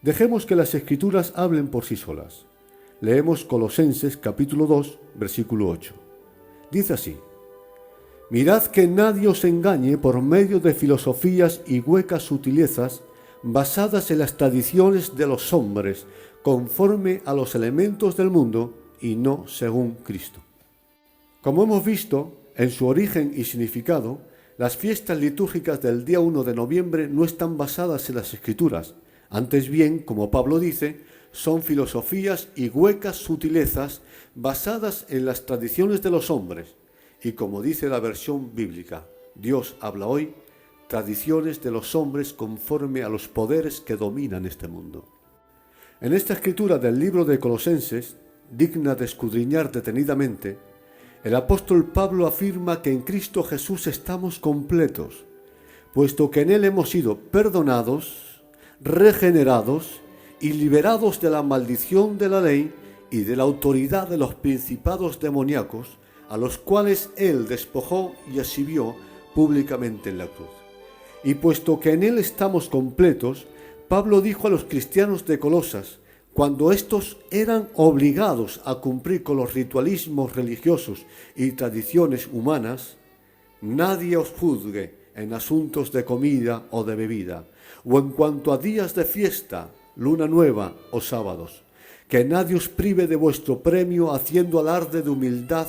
Dejemos que las Escrituras hablen por sí solas. Leemos Colosenses capítulo 2, versículo 8. Dice así: mirad que nadie os engañe por medio de filosofías y huecas sutilezas basadas en las tradiciones de los hombres, conforme a los elementos del mundo y no según Cristo. Como hemos visto, en su origen y significado, las fiestas litúrgicas del día 1 de noviembre no están basadas en las Escrituras, antes bien, como Pablo dice, son filosofías y huecas sutilezas basadas en las tradiciones de los hombres. y, como dice la versión bíblica, Dios habla hoy, tradiciones de los hombres conforme a los poderes que dominan este mundo. En esta escritura del libro de Colosenses, digna de escudriñar detenidamente, el apóstol Pablo afirma que en Cristo Jesús estamos completos, puesto que en Él hemos sido perdonados, regenerados y liberados de la maldición de la ley y de la autoridad de los principados demoníacos, a los cuales Él despojó y exhibió públicamente en la cruz. Y puesto que en Él estamos completos, Pablo dijo a los cristianos de Colosas, cuando éstos eran obligados a cumplir con los ritualismos religiosos y tradiciones humanas: nadie os juzgue en asuntos de comida o de bebida, o en cuanto a días de fiesta, luna nueva o sábados, que nadie os prive de vuestro premio haciendo alarde de humildad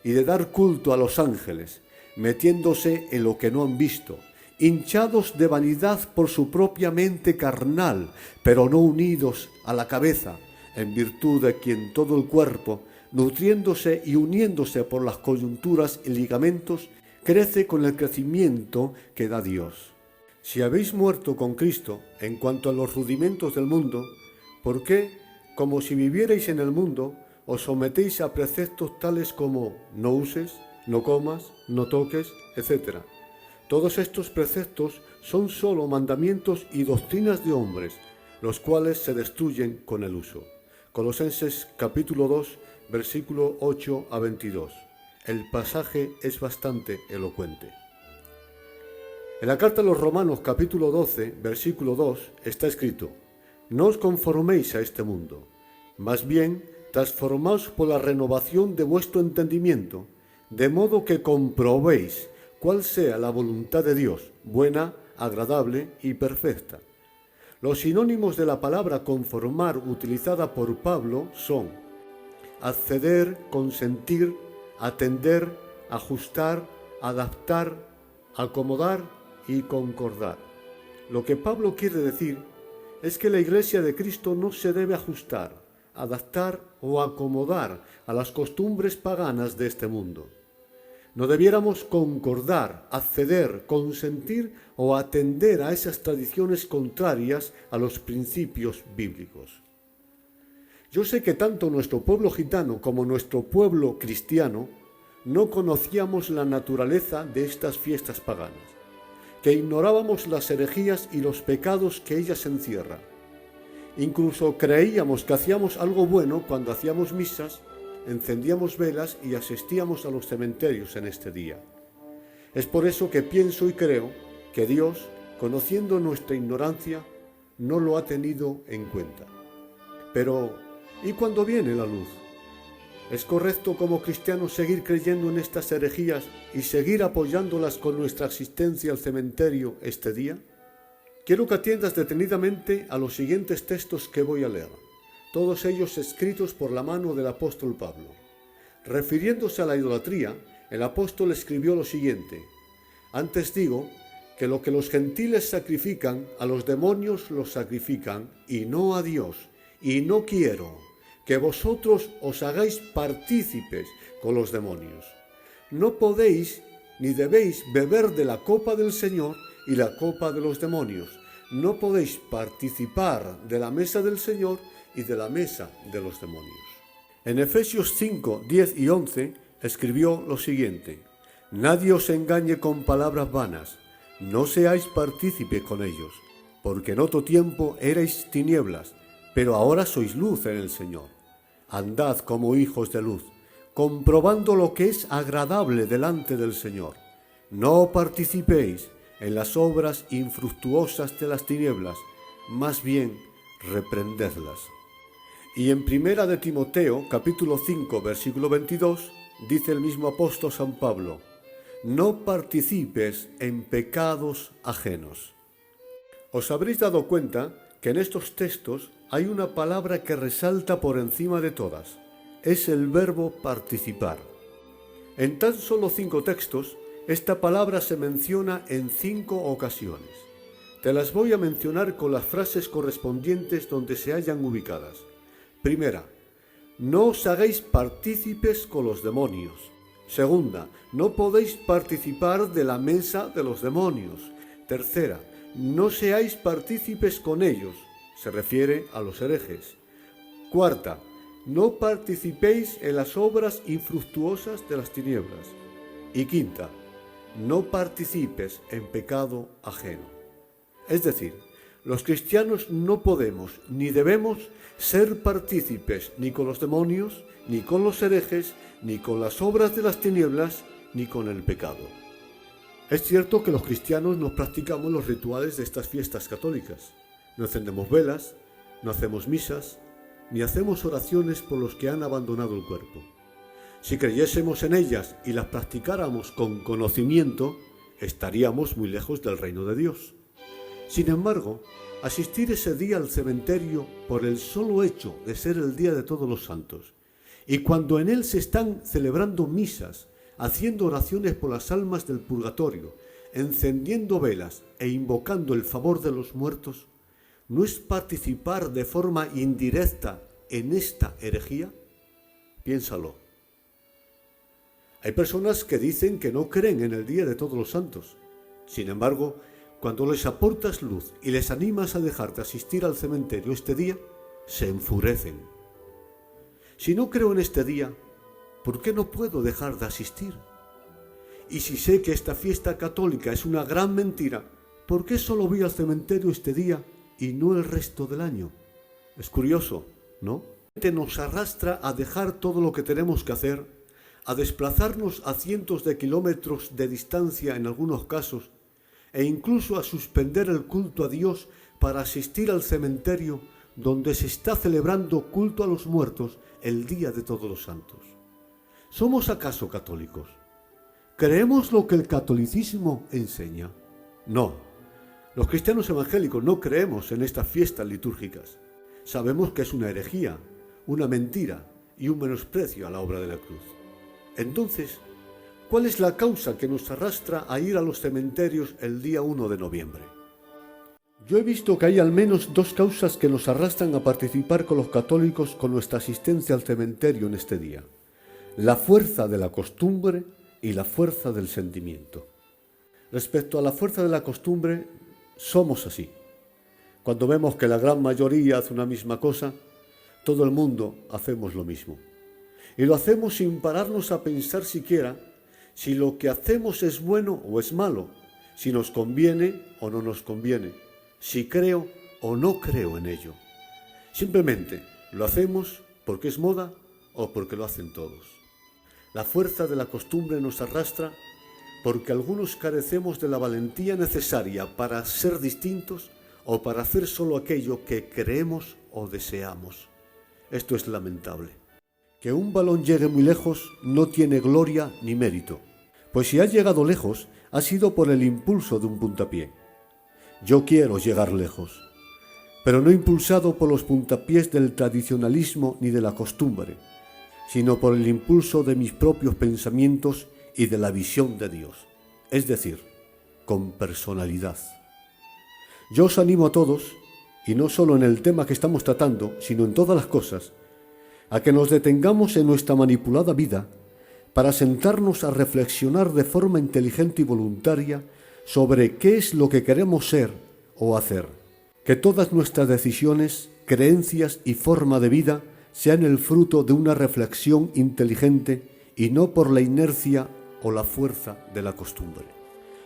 y de dar culto a los ángeles, metiéndose en lo que no han visto, hinchados de vanidad por su propia mente carnal, pero no unidos a la cabeza, en virtud de quien todo el cuerpo, nutriéndose y uniéndose por las coyunturas y ligamentos, crece con el crecimiento que da Dios. Si habéis muerto con Cristo en cuanto a los rudimentos del mundo, ¿por qué, como si vivierais en el mundo, os sometéis a preceptos tales como no uses, no comas, no toques, etc.? Todos estos preceptos son sólo mandamientos y doctrinas de hombres, los cuales se destruyen con el uso. Colosenses capítulo 2, versículo 8 a 22. El pasaje es bastante elocuente. En la carta a los Romanos capítulo 12, versículo 2, está escrito: no os conforméis a este mundo, más bien transformaos por la renovación de vuestro entendimiento, de modo que comprobéis cuál sea la voluntad de Dios, buena, agradable y perfecta. Los sinónimos de la palabra conformar utilizada por Pablo son acceder, consentir, atender, ajustar, adaptar, acomodar y concordar. Lo que Pablo quiere decir es que la Iglesia de Cristo no se debe ajustar, adaptar o acomodar a las costumbres paganas de este mundo. No debiéramos concordar, acceder, consentir o atender a esas tradiciones contrarias a los principios bíblicos. Yo sé que tanto nuestro pueblo gitano como nuestro pueblo cristiano no conocíamos la naturaleza de estas fiestas paganas, que ignorábamos las herejías y los pecados que ellas encierran. Incluso creíamos que hacíamos algo bueno cuando hacíamos misas, encendíamos velas y asistíamos a los cementerios en este día. Es por eso que pienso y creo que Dios, conociendo nuestra ignorancia, no lo ha tenido en cuenta. Pero, ¿y cuándo viene la luz? ¿Es correcto como cristianos seguir creyendo en estas herejías y seguir apoyándolas con nuestra asistencia al cementerio este día? Quiero que atiendas detenidamente a los siguientes textos que voy a leer, todos ellos escritos por la mano del apóstol Pablo. Refiriéndose a la idolatría, el apóstol escribió lo siguiente: antes digo que lo que los gentiles sacrifican, a los demonios los sacrifican, y no a Dios, y no quiero que vosotros os hagáis partícipes con los demonios. No podéis ni debéis beber de la copa del Señor y la copa de los demonios. No podéis participar de la mesa del Señor y de la mesa de los demonios. En Efesios 5, 10 y 11 escribió lo siguiente: nadie os engañe con palabras vanas, no seáis partícipes con ellos, porque en otro tiempo erais tinieblas, pero ahora sois luz en el Señor. Andad como hijos de luz, comprobando lo que es agradable delante del Señor. No participéis en las obras infructuosas de las tinieblas, más bien reprendedlas. Y en Primera de Timoteo, capítulo 5, versículo 22, dice el mismo apóstol San Pablo: no participes en pecados ajenos. Os habréis dado cuenta que en estos textos hay una palabra que resalta por encima de todas. Es el verbo participar. En tan solo 5 textos, esta palabra se menciona en 5 ocasiones. Te las voy a mencionar con las frases correspondientes donde se hallan ubicadas. Primera, no os hagáis partícipes con los demonios. Segunda, no podéis participar de la mesa de los demonios. Tercera, no seáis partícipes con ellos. Se refiere a los herejes. Cuarta, no participéis en las obras infructuosas de las tinieblas. Y quinta, no participes en pecado ajeno. Es decir, los cristianos no podemos ni debemos ser partícipes ni con los demonios, ni con los herejes, ni con las obras de las tinieblas, ni con el pecado. Es cierto que los cristianos no practicamos los rituales de estas fiestas católicas. No encendemos velas, no hacemos misas, ni hacemos oraciones por los que han abandonado el cuerpo. Si creyésemos en ellas y las practicáramos con conocimiento, estaríamos muy lejos del reino de Dios. Sin embargo, asistir ese día al cementerio por el solo hecho de ser el Día de Todos los Santos, y cuando en él se están celebrando misas, haciendo oraciones por las almas del purgatorio, encendiendo velas e invocando el favor de los muertos, ¿no es participar de forma indirecta en esta herejía? Piénsalo. Hay personas que dicen que no creen en el Día de Todos los Santos. Sin embargo, cuando les aportas luz y les animas a dejar de asistir al cementerio este día, se enfurecen. Si no creo en este día, ¿por qué no puedo dejar de asistir? Y si sé que esta fiesta católica es una gran mentira, ¿por qué solo voy al cementerio este día y no el resto del año? Es curioso, ¿no? Nos arrastra a dejar todo lo que tenemos que hacer, a desplazarnos a cientos de kilómetros de distancia en algunos casos, e incluso a suspender el culto a Dios para asistir al cementerio donde se está celebrando culto a los muertos el Día de Todos los Santos. ¿Somos acaso católicos? ¿Creemos lo que el catolicismo enseña? No. Los cristianos evangélicos no creemos en estas fiestas litúrgicas. Sabemos que es una herejía, una mentira y un menosprecio a la obra de la cruz. Entonces, ¿cuál es la causa que nos arrastra a ir a los cementerios el día 1 de noviembre? Yo he visto que hay al menos dos causas que nos arrastran a participar con los católicos con nuestra asistencia al cementerio en este día: la fuerza de la costumbre y la fuerza del sentimiento. Respecto a la fuerza de la costumbre, somos así. Cuando vemos que la gran mayoría hace una misma cosa, todo el mundo hacemos lo mismo. Y lo hacemos sin pararnos a pensar siquiera si lo que hacemos es bueno o es malo, si nos conviene o no nos conviene, si creo o no creo en ello. Simplemente lo hacemos porque es moda o porque lo hacen todos. La fuerza de la costumbre nos arrastra porque algunos carecemos de la valentía necesaria para ser distintos o para hacer solo aquello que creemos o deseamos. Esto es lamentable. Que un balón llegue muy lejos no tiene gloria ni mérito, pues si ha llegado lejos ha sido por el impulso de un puntapié. Yo quiero llegar lejos, pero no impulsado por los puntapiés del tradicionalismo ni de la costumbre, sino por el impulso de mis propios pensamientos y de la visión de Dios, es decir, con personalidad. Yo os animo a todos, y no solo en el tema que estamos tratando, sino en todas las cosas, a que nos detengamos en nuestra manipulada vida para sentarnos a reflexionar de forma inteligente y voluntaria sobre qué es lo que queremos ser o hacer. Que todas nuestras decisiones, creencias y forma de vida sean el fruto de una reflexión inteligente y no por la inercia o la fuerza de la costumbre.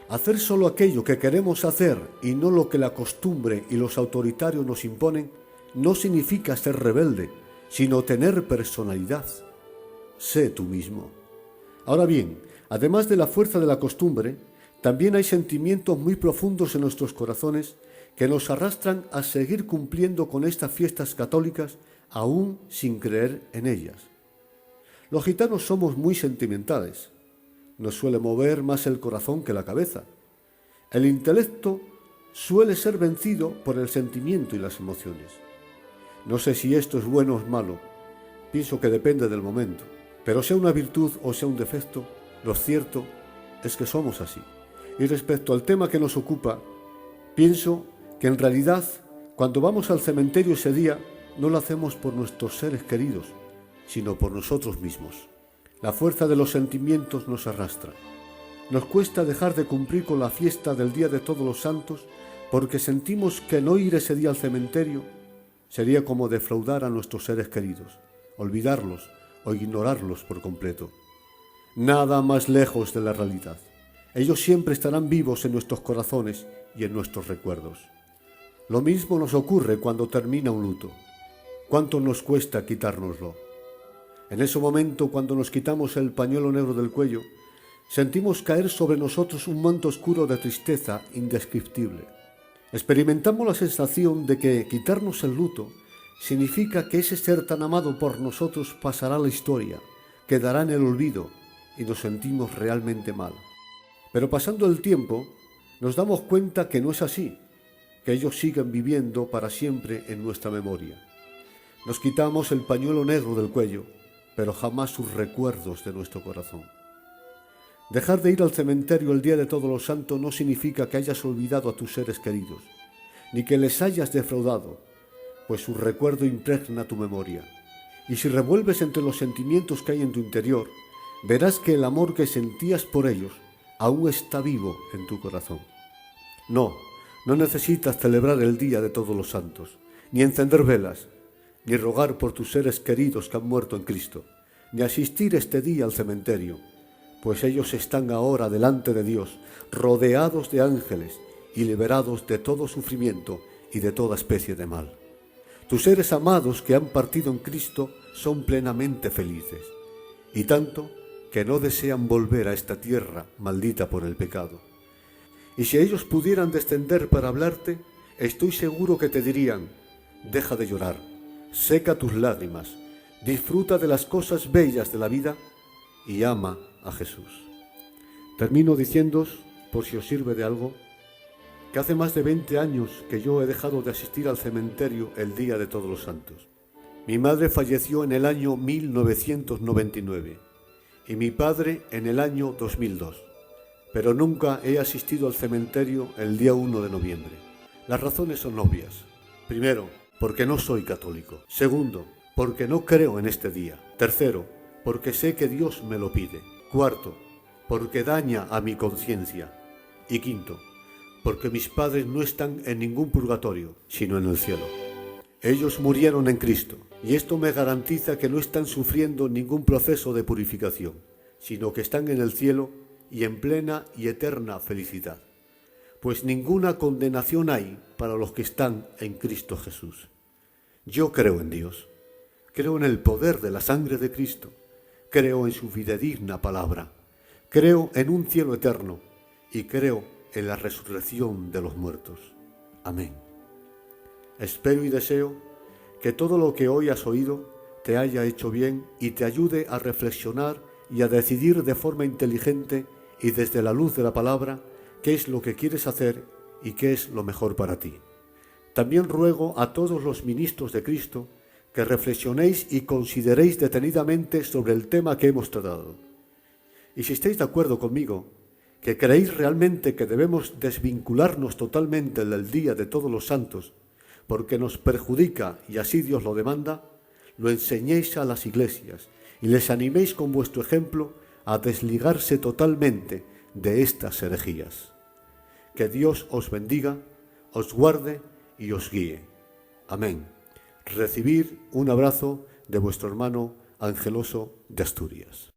Hacer solo aquello que queremos hacer y no lo que la costumbre y los autoritarios nos imponen no significa ser rebelde, sino tener personalidad. Sé tú mismo. Ahora bien, además de la fuerza de la costumbre, también hay sentimientos muy profundos en nuestros corazones que nos arrastran a seguir cumpliendo con estas fiestas católicas aún sin creer en ellas. Los gitanos somos muy sentimentales. Nos suele mover más el corazón que la cabeza. El intelecto suele ser vencido por el sentimiento y las emociones. No sé si esto es bueno o es malo. Pienso que depende del momento. Pero sea una virtud o sea un defecto, lo cierto es que somos así. Y respecto al tema que nos ocupa, pienso que en realidad, cuando vamos al cementerio ese día, no lo hacemos por nuestros seres queridos, sino por nosotros mismos. La fuerza de los sentimientos nos arrastra. Nos cuesta dejar de cumplir con la fiesta del Día de Todos los Santos porque sentimos que no ir ese día al cementerio sería como defraudar a nuestros seres queridos, olvidarlos o ignorarlos por completo. Nada más lejos de la realidad. Ellos siempre estarán vivos en nuestros corazones y en nuestros recuerdos. Lo mismo nos ocurre cuando termina un luto. ¿Cuánto nos cuesta quitárnoslo? En ese momento, cuando nos quitamos el pañuelo negro del cuello, sentimos caer sobre nosotros un manto oscuro de tristeza indescriptible. Experimentamos la sensación de que quitarnos el luto significa que ese ser tan amado por nosotros pasará a la historia, quedará en el olvido y nos sentimos realmente mal. Pero pasando el tiempo, nos damos cuenta que no es así, que ellos siguen viviendo para siempre en nuestra memoria. Nos quitamos el pañuelo negro del cuello, pero jamás sus recuerdos de nuestro corazón. Dejar de ir al cementerio el Día de Todos los Santos no significa que hayas olvidado a tus seres queridos, ni que les hayas defraudado, pues su recuerdo impregna tu memoria. Y si revuelves entre los sentimientos que hay en tu interior, verás que el amor que sentías por ellos aún está vivo en tu corazón. No necesitas celebrar el Día de Todos los Santos, ni encender velas, ni rogar por tus seres queridos que han muerto en Cristo, ni asistir este día al cementerio, pues ellos están ahora delante de Dios, rodeados de ángeles y liberados de todo sufrimiento y de toda especie de mal. Tus seres amados que han partido en Cristo son plenamente felices, y tanto que no desean volver a esta tierra maldita por el pecado. Y si ellos pudieran descender para hablarte, estoy seguro que te dirían: deja de llorar, seca tus lágrimas, disfruta de las cosas bellas de la vida y ama a Jesús. Termino diciéndoos, por si os sirve de algo, que hace más de 20 años que yo he dejado de asistir al cementerio el Día de Todos los Santos. Mi madre falleció en el año 1999 y mi padre en el año 2002, pero nunca he asistido al cementerio el día 1 de noviembre. Las razones son obvias. Primero, porque no soy católico. Segundo, porque no creo en este día. Tercero, porque sé que Dios me lo pide. Cuarto, porque daña a mi conciencia. Y quinto, porque mis padres no están en ningún purgatorio, sino en el cielo. Ellos murieron en Cristo, y esto me garantiza que no están sufriendo ningún proceso de purificación, sino que están en el cielo y en plena y eterna felicidad. Pues ninguna condenación hay para los que están en Cristo Jesús. Yo creo en Dios, creo en el poder de la sangre de Cristo, creo en su fidedigna palabra, creo en un cielo eterno y creo en la resurrección de los muertos. Amén. Espero y deseo que todo lo que hoy has oído te haya hecho bien y te ayude a reflexionar y a decidir de forma inteligente y desde la luz de la palabra qué es lo que quieres hacer y qué es lo mejor para ti. También ruego a todos los ministros de Cristo que reflexionéis y consideréis detenidamente sobre el tema que hemos tratado. Y si estáis de acuerdo conmigo, que creéis realmente que debemos desvincularnos totalmente del Día de Todos los Santos, porque nos perjudica y así Dios lo demanda, lo enseñéis a las iglesias y les animéis con vuestro ejemplo a desligarse totalmente de estas herejías. Que Dios os bendiga, os guarde y os guíe. Amén. Recibid un abrazo de vuestro hermano Angeloso de Asturias.